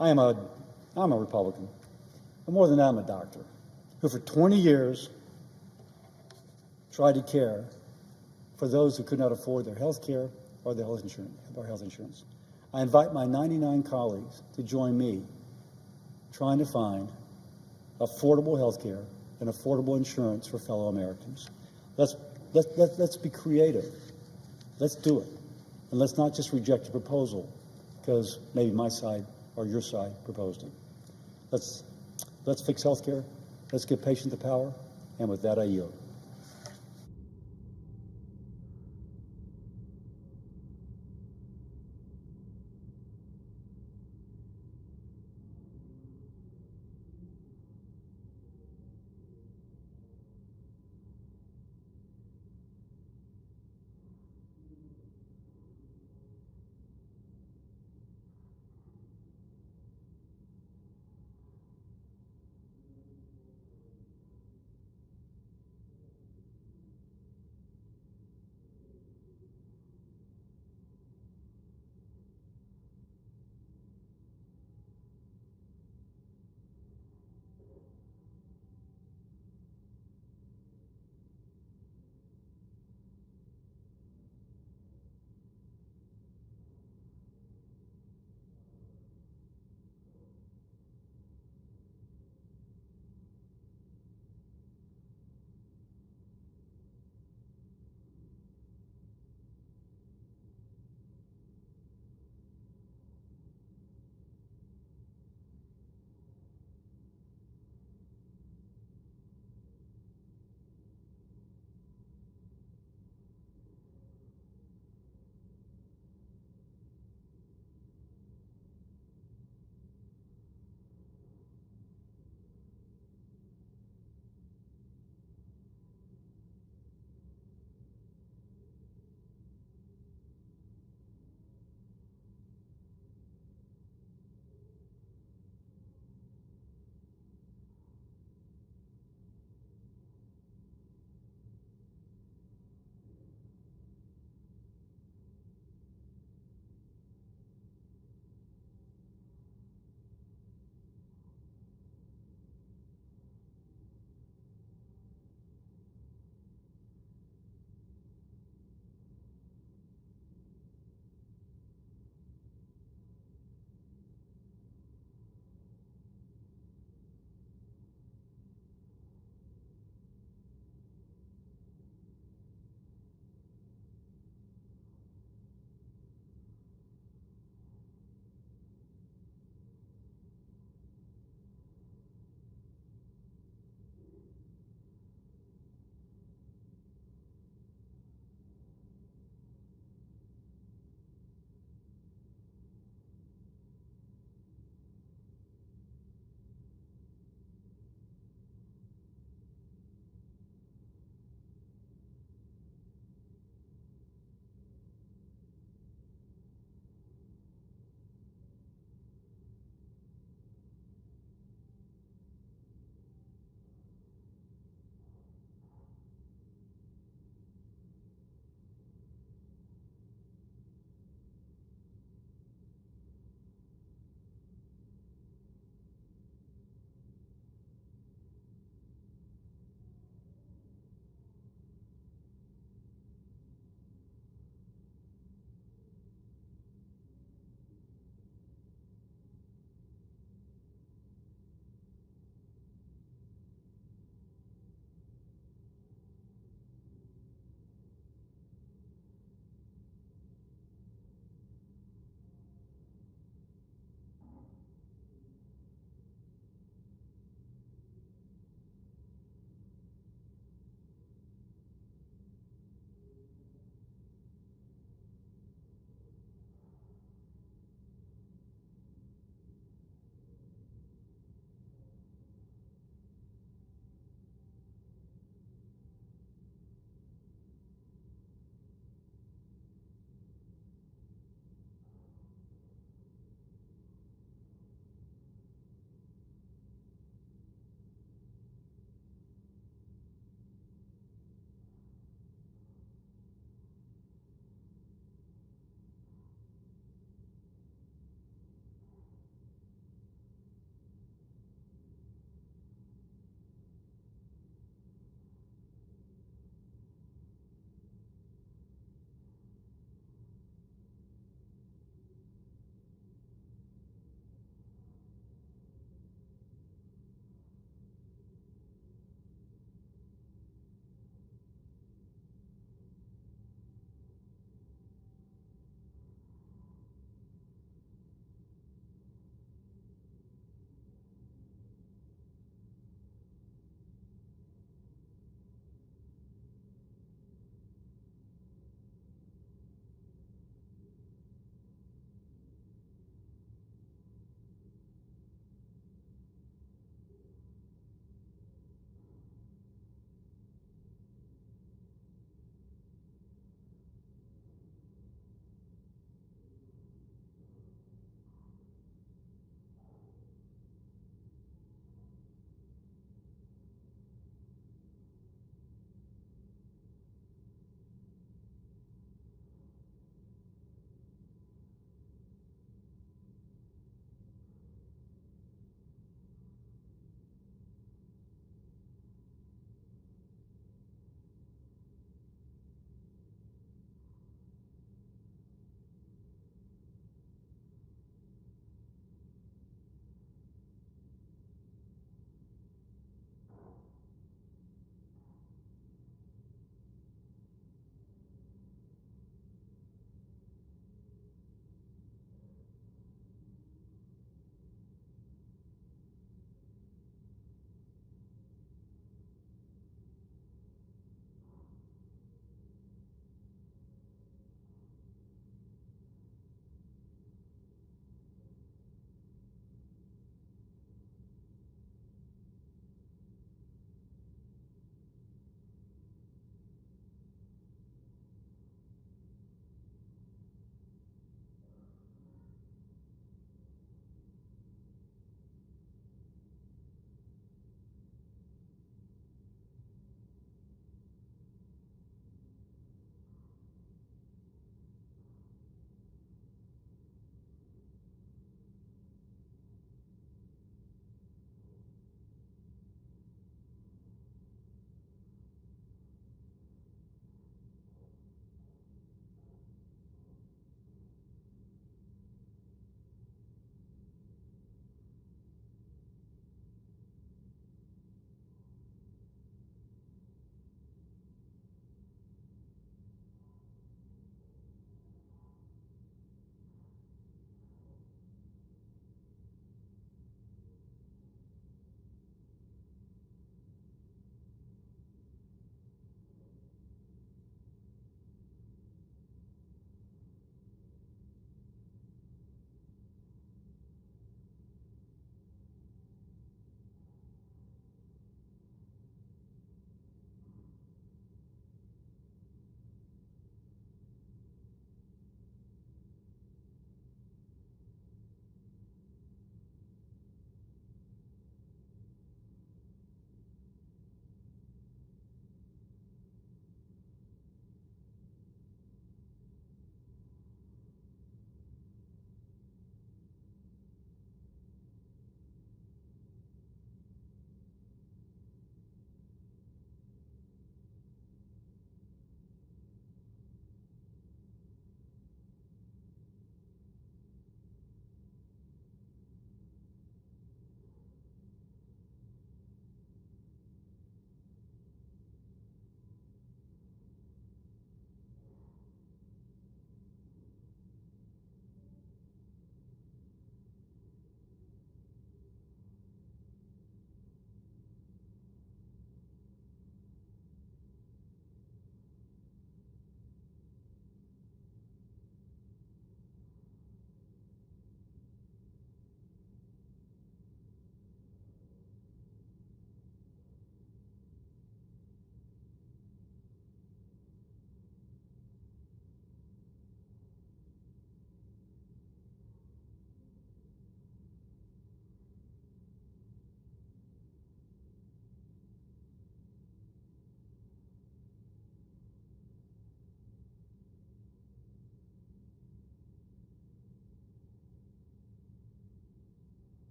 I'm a Republican, but more than that, I'm a doctor who for 20 years tried to care for those who could not afford their health care or their health insurance. I invite my 99 colleagues to join me trying to find affordable health care and affordable insurance for fellow Americans. Let's be creative. Let's do it. And let's not just reject a proposal because maybe my side or your side proposed it. Let's fix health care. Let's give patients the power. And with that, I yield.